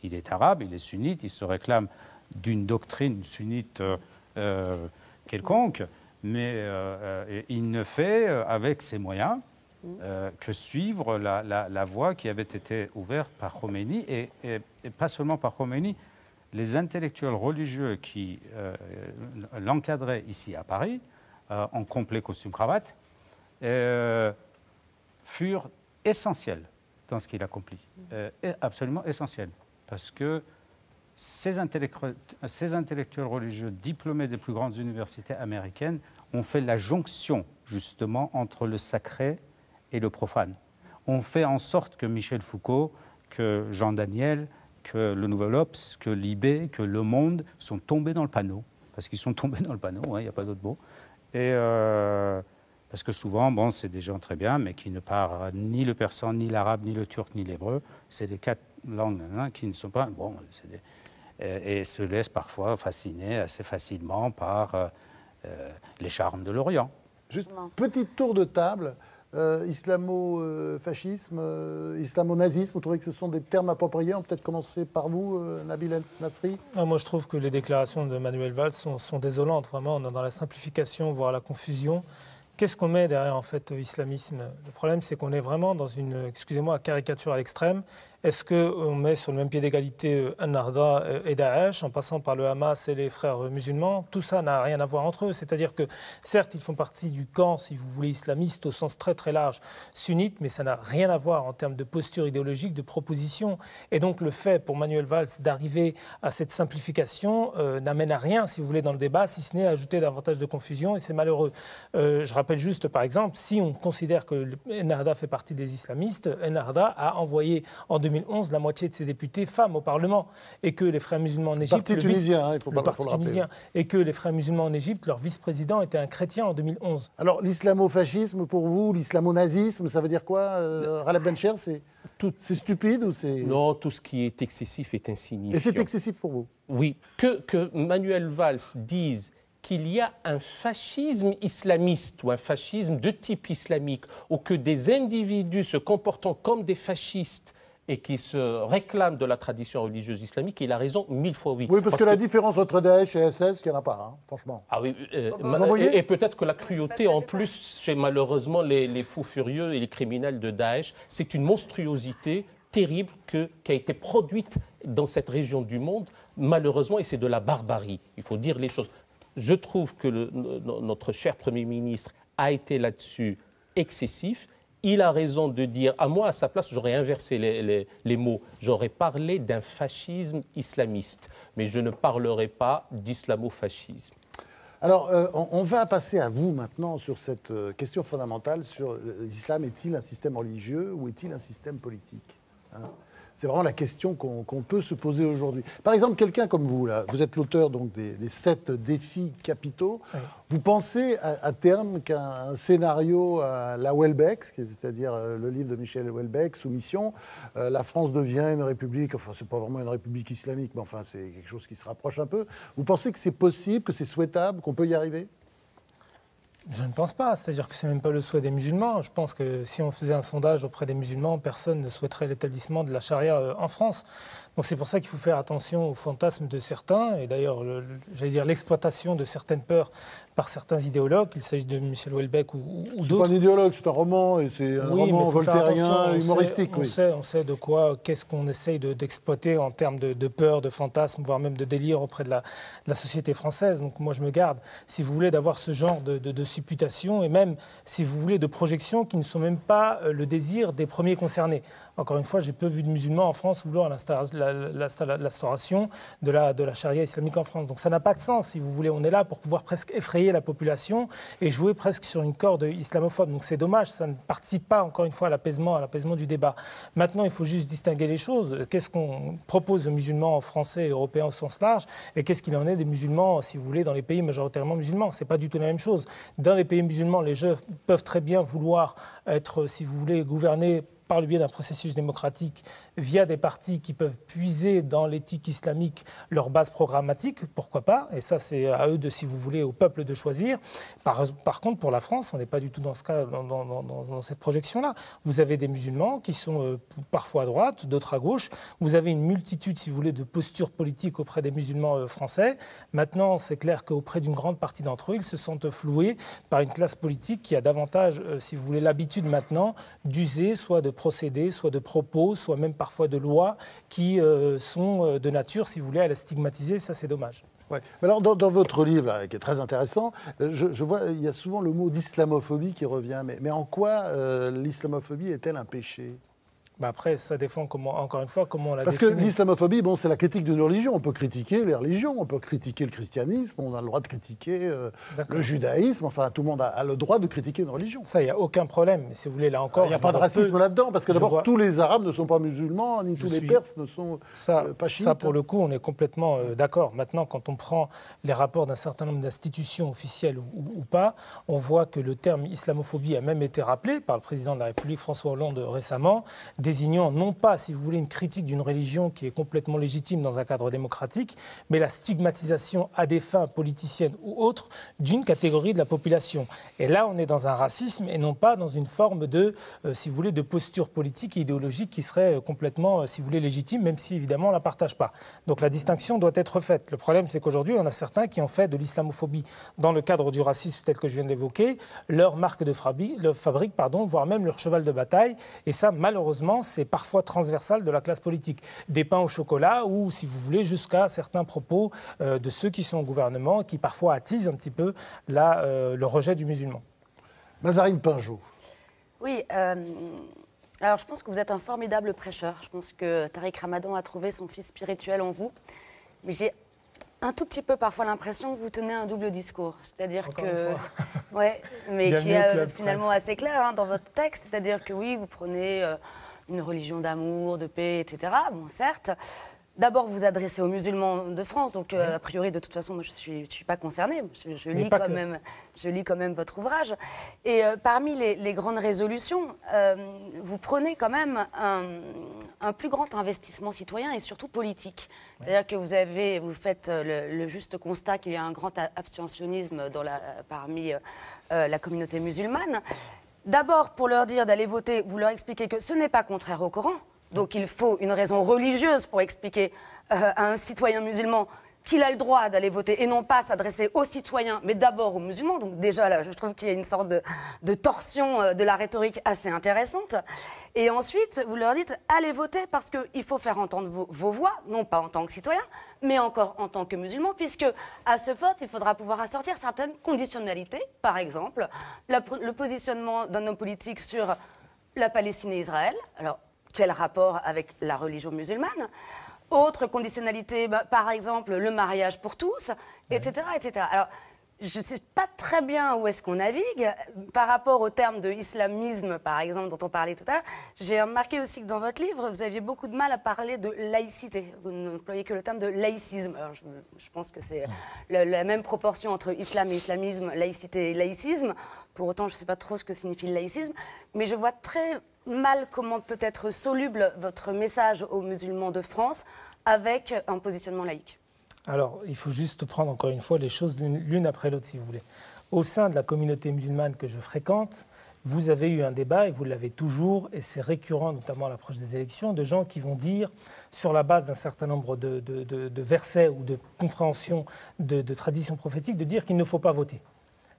il est arabe, il est sunnite, il se réclame d'une doctrine sunnite quelconque, mais il ne fait avec ses moyens que suivre la voie qui avait été ouverte par Khomeini, et pas seulement par Khomeini. Les intellectuels religieux qui l'encadraient ici à Paris, en complet costume-cravate, furent essentiels dans ce qu'il accomplit. Absolument essentiels. Parce que ces intellectuels religieux diplômés des plus grandes universités américaines ont fait la jonction, justement, entre le sacré et le profane. On fait en sorte que Michel Foucault, que Jean Daniel, que le Nouvel Obs, que Libé, que Le Monde sont tombés dans le panneau. Parce qu'ils sont tombés dans le panneau, il n'y a pas d'autre mot. Et parce que souvent, bon, c'est des gens très bien, mais qui ne parlent ni le persan, ni l'arabe, ni le turc, ni l'hébreu. C'est les 4 langues qui ne sont pas... Bon, et se laissent parfois fasciner assez facilement par les charmes de l'Orient. Juste petit tour de table. Islamo-fascisme, islamo-nazisme, vous trouvez que ce sont des termes appropriés? On peut peut-être commencer par vous, Nabil El-Nasri. Moi, je trouve que les déclarations de Manuel Valls sont désolantes. Vraiment, on est dans la simplification, voire la confusion. Qu'est-ce qu'on met derrière, en fait, islamisme? Le problème, c'est qu'on est vraiment dans une, excusez-moi, caricature à l'extrême. Est-ce qu'on met sur le même pied d'égalité Ennahda et Daesh, en passant par le Hamas et les frères musulmans? Tout ça n'a rien à voir entre eux. C'est-à-dire que, certes, ils font partie du camp, si vous voulez, islamiste au sens très très large, sunnite, mais ça n'a rien à voir en termes de posture idéologique, de proposition. Et donc, le fait pour Manuel Valls d'arriver à cette simplification n'amène à rien, si vous voulez, dans le débat, si ce n'est à ajouter davantage de confusion, et c'est malheureux. Je rappelle juste, par exemple, si on considère que Ennahda fait partie des islamistes, Ennahda a envoyé en 2011 la moitié de ses députés femmes au Parlement, et que les frères musulmans en Égypte, il faut le tunisien, et que les frères musulmans en Égypte, leur vice-président était un chrétien en 2011. Alors l'islamo-fascisme pour vous, l'islamo-nazisme, ça veut dire quoi, Ghaleb Bencher, c'est stupide ou c'est... Non, tout ce qui est excessif est insignifiant. Et c'est excessif pour vous? Oui, que Manuel Valls dise qu'il y a un fascisme islamiste ou un fascisme de type islamique, ou que des individus se comportant comme des fascistes et qui se réclame de la tradition religieuse islamique, il a raison 1000 fois oui. Oui, parce que la différence entre Daesh et SS, il n'y en a pas, hein, franchement. Ah oui, et peut-être que la cruauté, en plus, chez malheureusement les fous furieux et les criminels de Daesh, c'est une monstruosité terrible qui a été produite dans cette région du monde, malheureusement, et c'est de la barbarie. Il faut dire les choses. Je trouve que notre cher Premier ministre a été là-dessus excessif. Il a raison de dire, à moi, à sa place, j'aurais inversé les mots. J'aurais parlé d'un fascisme islamiste, mais je ne parlerai pas d'islamo-fascisme. Alors, on va passer à vous maintenant sur cette question fondamentale sur l'islam. Est-il un système religieux ou est-il un système politique, hein? C'est vraiment la question qu'on peut se poser aujourd'hui. Par exemple, quelqu'un comme vous, là, vous êtes l'auteur donc des 7 défis capitaux. Oui. Vous pensez à terme qu'un scénario à la Houellebecq, c'est-à-dire le livre de Michel Houellebecq, Soumission, la France devient une république, enfin c'est pas vraiment une république islamique, mais enfin c'est quelque chose qui se rapproche un peu. Vous pensez que c'est possible, que c'est souhaitable, qu'on peut y arriver ? Je ne pense pas, c'est-à-dire que ce n'est même pas le souhait des musulmans. Je pense que si on faisait un sondage auprès des musulmans, personne ne souhaiterait l'établissement de la charia en France. Donc c'est pour ça qu'il faut faire attention aux fantasmes de certains, et d'ailleurs, j'allais dire l'exploitation de certaines peurs par certains idéologues, qu'il s'agisse de Michel Houellebecq ou d'autres. C'est pas un idéologue, c'est un roman, et c'est un roman voltairien, humoristique. On sait de quoi, qu'est-ce qu'on essaye d'exploiter en termes de peur, de fantasmes, voire même de délire auprès de la société française. Donc moi je me garde, si vous voulez, d'avoir ce genre de supputation, et même, si vous voulez, de projections qui ne sont même pas le désir des premiers concernés. Encore une fois, j'ai peu vu de musulmans en France vouloir l'instauration de la charia islamique en France. Donc ça n'a pas de sens, si vous voulez. On est là pour pouvoir presque effrayer la population et jouer presque sur une corde islamophobe. Donc c'est dommage, ça ne participe pas, encore une fois, à l'apaisement du débat. Maintenant, il faut juste distinguer les choses. Qu'est-ce qu'on propose aux musulmans français et européens au sens large, et qu'est-ce qu'il en est des musulmans, si vous voulez, dans les pays majoritairement musulmans. C'est pas du tout la même chose. Dans les pays musulmans, les gens peuvent très bien vouloir être, si vous voulez, gouvernés par le biais d'un processus démocratique via des partis qui peuvent puiser dans l'éthique islamique leur base programmatique, pourquoi pas, et ça c'est à eux, si vous voulez, au peuple de choisir. Par contre, pour la France, on n'est pas du tout dans ce cas, dans cette projection-là. Vous avez des musulmans qui sont parfois à droite, d'autres à gauche. Vous avez une multitude, si vous voulez, de postures politiques auprès des musulmans français. Maintenant, c'est clair qu'auprès d'une grande partie d'entre eux, ils se sentent floués par une classe politique qui a davantage, si vous voulez, l'habitude maintenant d'user soit de procédés, soit de propos, soit même parfois de lois qui sont de nature, si vous voulez, à la stigmatiser. Ça, c'est dommage. Ouais. Alors, dans votre livre, là, qui est très intéressant, je vois il y a souvent le mot d'islamophobie qui revient. Mais en quoi l'islamophobie est-elle un péché ? Après, ça dépend, encore une fois, comment on la définit. Parce que l'islamophobie, c'est la critique d'une religion. On peut critiquer les religions, on peut critiquer le christianisme, on a le droit de critiquer le judaïsme. Enfin, tout le monde a le droit de critiquer une religion. Ça, il n'y a aucun problème. Mais si vous voulez, là encore... Il n'y a pas de racisme là-dedans, parce que d'abord, tous les Arabes ne sont pas musulmans, ni tous les Perses ne sont pas chiites. Ça, pour le coup, on est complètement d'accord. Maintenant, quand on prend les rapports d'un certain nombre d'institutions officielles ou pas, on voit que le terme islamophobie a même été rappelé par le président de la République, François Hollande, récemment, désignant non pas, si vous voulez, une critique d'une religion qui est complètement légitime dans un cadre démocratique, mais la stigmatisation à des fins politiciennes ou autres d'une catégorie de la population. Et là, on est dans un racisme et non pas dans une forme de, si vous voulez, de posture politique et idéologique qui serait complètement, si vous voulez, légitime, même si évidemment on ne la partage pas. Donc la distinction doit être faite. Le problème, c'est qu'aujourd'hui, on a certains qui ont fait de l'islamophobie, dans le cadre du racisme tel que je viens de l'évoquer, leur marque de fabrique, voire même leur cheval de bataille. Et ça, malheureusement, c'est parfois transversal de la classe politique. Des pains au chocolat ou, si vous voulez, jusqu'à certains propos de ceux qui sont au gouvernement, qui parfois attisent un petit peu le rejet du musulman. Mazarine Pinjot. Oui, alors je pense que vous êtes un formidable prêcheur. Je pense que Tariq Ramadan a trouvé son fils spirituel en vous. Mais j'ai un tout petit peu parfois l'impression que vous tenez un double discours. C'est-à-dire ouais, mais qui est finalement assez clair dans votre texte. C'est-à-dire que oui, vous prenez une religion d'amour, de paix, etc. Bon, certes. D'abord, vous vous adressez aux musulmans de France, donc a priori, de toute façon, moi, je suis pas concernée. Je lis quand même votre ouvrage. Et parmi les grandes résolutions, vous prenez quand même un plus grand investissement citoyen et surtout politique. C'est-à-dire que vous faites le juste constat qu'il y a un grand abstentionnisme parmi la communauté musulmane. D'abord, pour leur dire d'aller voter, vous leur expliquez que ce n'est pas contraire au Coran. Donc il faut une raison religieuse pour expliquer à un citoyen musulman qu'il a le droit d'aller voter et non pas s'adresser aux citoyens, mais d'abord aux musulmans. Donc déjà, là, je trouve qu'il y a une sorte de torsion de la rhétorique assez intéressante. Et ensuite, vous leur dites, allez voter parce qu'il faut faire entendre vos voix, non pas en tant que citoyen, mais encore en tant que musulman, puisque à ce vote, il faudra pouvoir assortir certaines conditionnalités. Par exemple, le positionnement d'un homme politique sur la Palestine et Israël. Alors, quel rapport avec la religion musulmane ? Autre conditionnalité, par exemple, le mariage pour tous, etc., etc. Alors, je ne sais pas très bien où est-ce qu'on navigue. Par rapport au terme de islamisme, par exemple, dont on parlait tout à l'heure, j'ai remarqué aussi que dans votre livre, vous aviez beaucoup de mal à parler de laïcité. Vous n'employez que le terme de laïcisme. Alors, je pense que c'est la même proportion entre islam et islamisme, laïcité et laïcisme. Pour autant, je ne sais pas trop ce que signifie le laïcisme. Mais je vois très mal comment peut être soluble votre message aux musulmans de France avec un positionnement laïque. Alors, il faut juste prendre encore une fois les choses l'une après l'autre, si vous voulez. Au sein de la communauté musulmane que je fréquente, vous avez eu un débat, et vous l'avez toujours, et c'est récurrent, notamment à l'approche des élections, de gens qui vont dire, sur la base d'un certain nombre de versets ou de compréhensions de traditions prophétiques, de dire qu'il ne faut pas voter.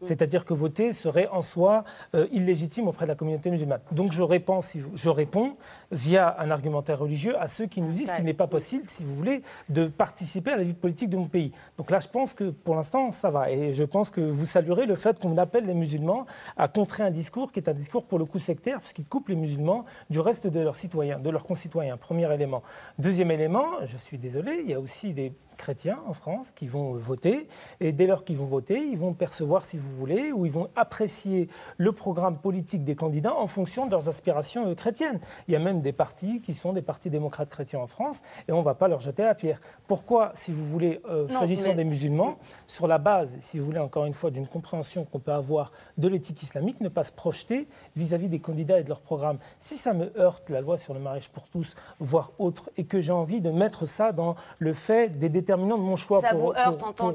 C'est-à-dire que voter serait en soi illégitime auprès de la communauté musulmane. Donc je réponds via un argumentaire religieux à ceux qui nous disent qu'il n'est pas possible, si vous voulez, de participer à la vie politique de mon pays. Donc là, je pense que pour l'instant, ça va. Et je pense que vous saluerez le fait qu'on appelle les musulmans à contrer un discours qui est un discours pour le coup sectaire, puisqu'il coupe les musulmans du reste de leurs citoyens, de leurs concitoyens. Premier élément. Deuxième élément, je suis désolé, il y a aussi des chrétiens en France qui vont voter, et dès lors qu'ils vont voter, ils vont percevoir, si vous voulez, ou ils vont apprécier le programme politique des candidats en fonction de leurs aspirations chrétiennes. Il y a même des partis qui sont des partis démocrates chrétiens en France, et on ne va pas leur jeter la pierre. Pourquoi, si vous voulez, s'agissant des musulmans, sur la base, si vous voulez, encore une fois, d'une compréhension qu'on peut avoir de l'éthique islamique, ne pas se projeter vis-à-vis des candidats et de leur programme? Si ça me heurte, la loi sur le mariage pour tous, voire autre, et que j'ai envie de mettre ça dans le fait des déterminants de mon choix. Ça vous heurte en tant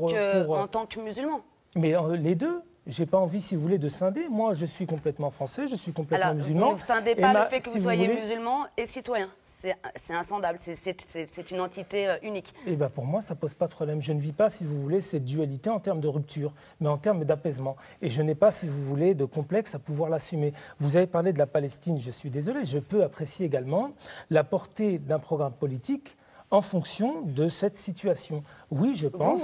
que musulman? Mais les deux. J'ai pas envie, si vous voulez, de scinder. Moi, je suis complètement français, je suis complètement musulman. Vous ne scindez pas le fait que vous soyez musulman et citoyen. C'est inscindable, c'est une entité unique. Et pour moi, ça ne pose pas de problème. Je ne vis pas, si vous voulez, cette dualité en termes de rupture, mais en termes d'apaisement. Et je n'ai pas, si vous voulez, de complexe à pouvoir l'assumer. Vous avez parlé de la Palestine, je suis désolé. Je peux apprécier également la portée d'un programme politique en fonction de cette situation. Oui, je pense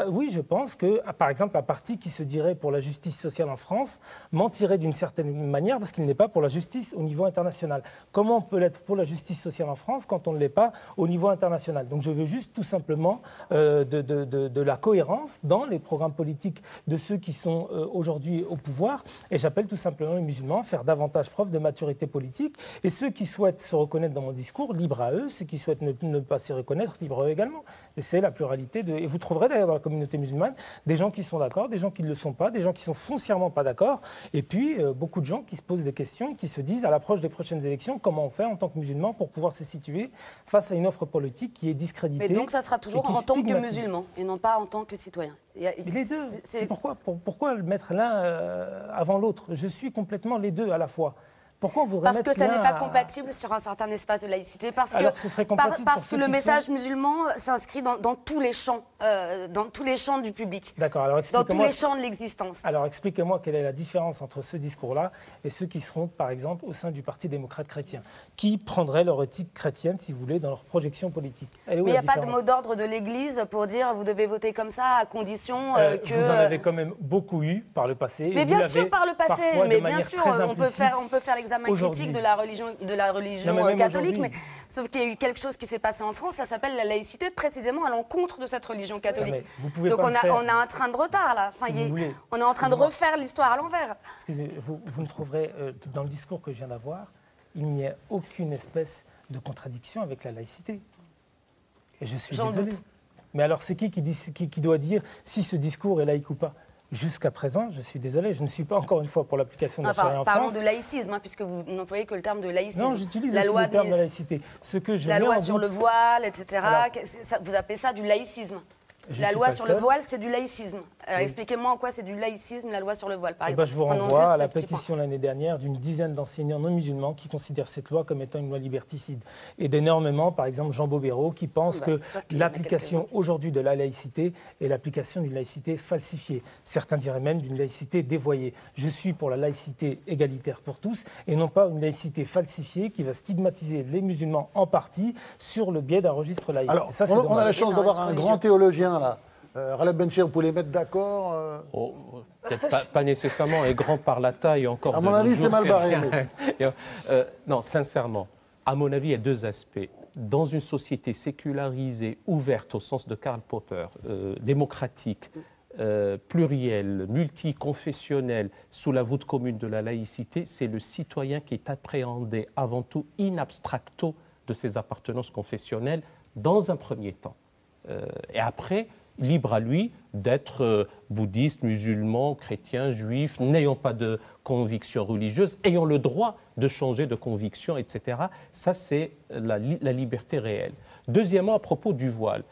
oui, je pense que, par exemple, un parti qui se dirait pour la justice sociale en France mentirait d'une certaine manière parce qu'il n'est pas pour la justice au niveau international. Comment on peut l'être pour la justice sociale en France quand on ne l'est pas au niveau international? Donc je veux juste tout simplement de la cohérence dans les programmes politiques de ceux qui sont aujourd'hui au pouvoir. Et j'appelle tout simplement les musulmans à faire davantage preuve de maturité politique. Et ceux qui souhaitent se reconnaître dans mon discours, libre à eux. Ceux qui souhaitent ne pas s'y reconnaître, libre à eux également. Et c'est la pluralité Et vous trouverez d'ailleurs dans la communauté musulmane des gens qui sont d'accord, des gens qui ne le sont pas, des gens qui sont foncièrement pas d'accord, et puis beaucoup de gens qui se posent des questions et qui se disent à l'approche des prochaines élections comment on fait en tant que musulman pour pouvoir se situer face à une offre politique qui est discréditée. Mais donc ça sera toujours en tant que musulman et non pas en tant que citoyen. Les deux. C'est pourquoi mettre l'un avant l'autre? Je suis complètement les deux à la fois. Parce que ça n'est pas compatible sur un certain espace de laïcité, parce que le message musulman s'inscrit dans tous les champs, du public, d'accord, alors dans tous les champs de l'existence. Alors expliquez-moi quelle est la différence entre ce discours-là et ceux qui seront, par exemple, au sein du Parti démocrate chrétien, qui prendraient leur éthique chrétienne, si vous voulez, dans leur projection politique. Mais il n'y a pas de mot d'ordre de l'Église pour dire vous devez voter comme ça à condition que... Vous en avez quand même beaucoup eu par le passé. Mais bien sûr par le passé, mais bien sûr on peut faire l'examen critique de la religion catholique, mais sauf qu'il y a eu quelque chose qui s'est passé en France, ça s'appelle la laïcité, précisément à l'encontre de cette religion catholique. Donc on a un train de retard là. Enfin, on est en train de refaire l'histoire à l'envers. Excusez, vous ne trouverez dans le discours que je viens d'avoir, il n'y a aucune espèce de contradiction avec la laïcité. Et je suis désolé. Doute. Mais alors c'est qui doit dire si ce discours est laïque ou pas? Jusqu'à présent, je suis désolé, je ne suis pas encore une fois pour l'application de la charia en France. Parlons de laïcisme, puisque vous n'employez que le terme de laïcisme. Non, j'utilise aussi le terme de laïcité. La loi sur le voile, etc. Alors, vous appelez ça du laïcisme. La loi sur le voile, c'est du laïcisme. Alors expliquez-moi en quoi c'est du laïcisme, la loi sur le voile, par Eh exemple. ben, je vous Prenons renvoie juste à la ce petit point. pétition l'année dernière d'une dizaine d'enseignants non musulmans qui considèrent cette loi comme étant une loi liberticide. Et d'énormément, par exemple, Jean Bobéro, qui pense Bah, que c'est sûr qu'il y en a l'application aujourd'hui de la laïcité est l'application d'une laïcité falsifiée. Certains diraient même d'une laïcité dévoyée. Je suis pour la laïcité égalitaire pour tous et non pas une laïcité falsifiée qui va stigmatiser les musulmans en partie sur le biais d'un registre laïque. Alors, Et ça, c'est on a la dommage. chance d'avoir un grand théologien, là. Raled Bencher, vous pouvez les mettre d'accord Oh, peut-être pas nécessairement, et grand par la taille encore. À mon avis, c'est mal barré. Non, sincèrement, à mon avis, il y a deux aspects. Dans une société sécularisée, ouverte au sens de Karl Popper, démocratique, plurielle, multiconfessionnelle, sous la voûte commune de la laïcité, c'est le citoyen qui est appréhendé avant tout in abstracto de ses appartenances confessionnelles dans un premier temps. Et après, libre à lui d'être bouddhiste, musulman, chrétien, juif, n'ayant pas de conviction religieuse, ayant le droit de changer de conviction, etc. Ça, c'est la liberté réelle. Deuxièmement, à propos du voile,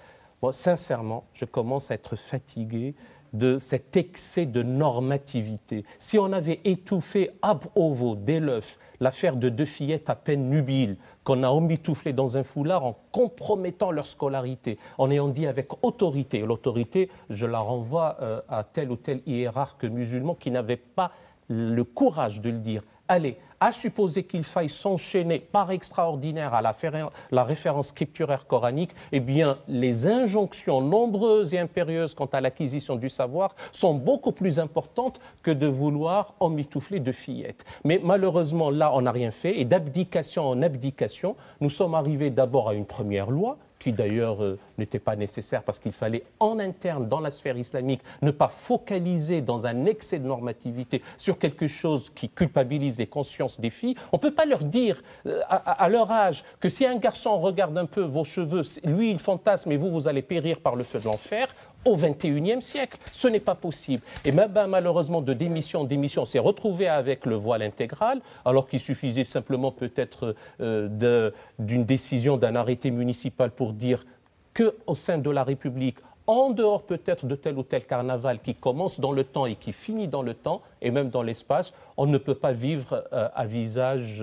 moi, sincèrement, je commence à être fatigué de cet excès de normativité. Si on avait étouffé ab ovo, dès l'œuf, l'affaire de deux fillettes à peine nubiles, qu'on a emmitouflées dans un foulard en compromettant leur scolarité, en ayant dit avec autorité, l'autorité, je la renvoie à tel ou tel hiérarque musulman qui n'avait pas le courage de le dire. Allez, à supposer qu'il faille s'enchaîner par extraordinaire à la référence scripturaire coranique, eh bien, les injonctions nombreuses et impérieuses quant à l'acquisition du savoir sont beaucoup plus importantes que de vouloir emmitoufler de fillettes. Mais malheureusement, là, on n'a rien fait. Et d'abdication en abdication, nous sommes arrivés d'abord à une première loi, qui d'ailleurs n'était pas nécessaire parce qu'il fallait en interne, dans la sphère islamique, ne pas focaliser dans un excès de normativité sur quelque chose qui culpabilise les consciences des filles. On ne peut pas leur dire, à leur âge, que si un garçon regarde un peu vos cheveux, lui il fantasme et vous allez périr par le feu de l'enfer. Au XXIe siècle, ce n'est pas possible. Et même malheureusement, de démission en démission, on s'est retrouvé avec le voile intégral, alors qu'il suffisait simplement peut-être d'une décision, d'un arrêté municipal pour dire qu'au sein de la République, en dehors peut-être de tel ou tel carnaval qui commence dans le temps et qui finit dans le temps, et même dans l'espace, on ne peut pas vivre à visage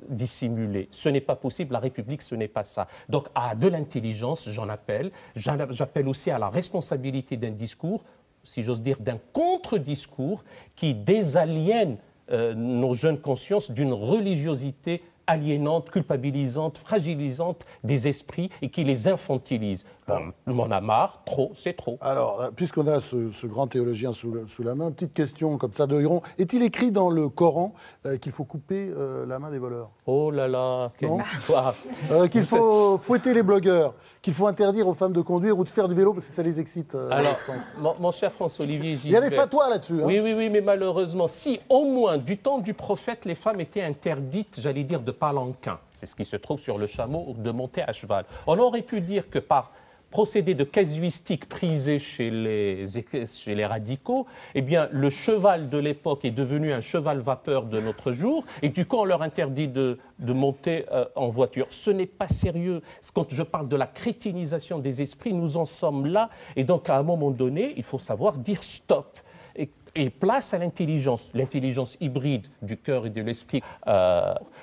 dissimulé. Ce n'est pas possible, la République, ce n'est pas ça. Donc à de l'intelligence, j'appelle aussi à la responsabilité d'un discours, si j'ose dire, d'un contre-discours qui désaliène nos jeunes consciences d'une religiosité aliénante, culpabilisante, fragilisante des esprits et qui les infantilise. On en a marre, trop, c'est trop. Alors, puisqu'on a ce grand théologien sous la main, petite question comme ça de Huron. Est-il écrit dans le Coran qu'il faut couper la main des voleurs? Oh là là, quelle histoire. Qu'il faut fouetter les blogueurs, qu'il faut interdire aux femmes de conduire ou de faire du vélo parce que ça les excite. Alors, mon cher François-Olivier Gisbert... Il y a des fatwas là-dessus. Hein. Oui, mais malheureusement, si au moins du temps du prophète, les femmes étaient interdites, j'allais dire, de palanquin, c'est ce qui se trouve sur le chameau, ou de monter à cheval. On aurait pu dire que par procédé de casuistique prisé chez les radicaux, eh bien, le cheval de l'époque est devenu un cheval vapeur de notre jour, et du coup, on leur interdit de monter en voiture. Ce n'est pas sérieux. Quand je parle de la crétinisation des esprits, nous en sommes là, et donc, à un moment donné, il faut savoir dire stop. Et place à l'intelligence hybride du cœur et de l'esprit.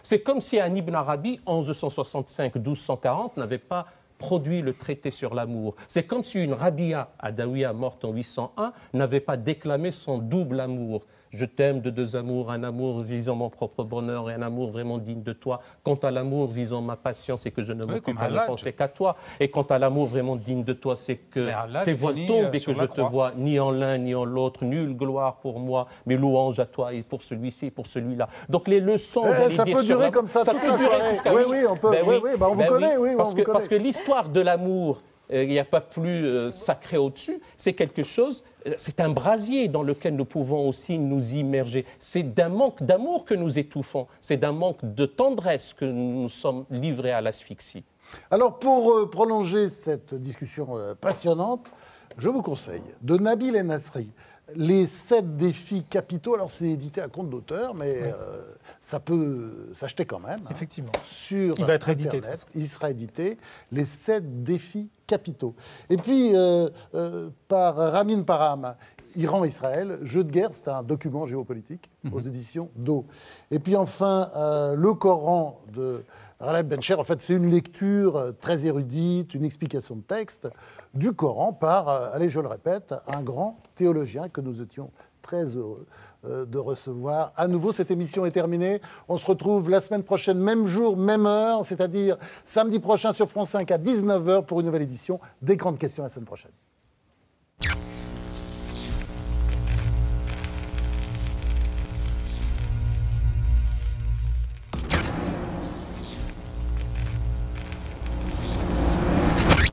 C'est comme si un Ibn Arabi, 1165-1240, n'avait pas produit le traité sur l'amour. C'est comme si une Rabia Adawiya morte en 801 n'avait pas déclamé son double amour. Je t'aime de deux amours, un amour visant mon propre bonheur et un amour vraiment digne de toi. Quant à l'amour visant ma patience, c'est que je ne m'occupe pas de penser qu'à toi. Et quant à l'amour vraiment digne de toi, c'est que tes voiles tombent et que je te vois ni en l'un ni en l'autre. Nulle gloire pour moi, mais louange à toi et pour celui-ci et pour celui-là. Donc les leçons, ça peut durer comme ça toute la soirée. Oui, on peut. On vous connaît. Parce que l'histoire de l'amour, il n'y a pas plus sacré au-dessus, c'est quelque chose, c'est un brasier dans lequel nous pouvons aussi nous immerger. C'est d'un manque d'amour que nous étouffons, c'est d'un manque de tendresse que nous sommes livrés à l'asphyxie. Alors, pour prolonger cette discussion passionnante, je vous conseille de Nabil El Nasri, les 7 défis capitaux, alors c'est édité à compte d'auteur, mais ça peut s'acheter quand même. Effectivement. Sur il va être édité. Internet. Il sera édité, les 7 défis capitaux. Et puis, par Ramin Parham, Iran-Israël, jeu de guerre, c'est un document géopolitique aux éditions Do. Et puis enfin, le Coran de Ghaleb Bencher, en fait, c'est une lecture très érudite, une explication de texte du Coran par, allez, je le répète, un grand théologien que nous étions très heureux de recevoir. À nouveau, cette émission est terminée. On se retrouve la semaine prochaine, même jour, même heure, c'est-à-dire samedi prochain sur France 5 à 19h pour une nouvelle édition des Grandes Questions la semaine prochaine.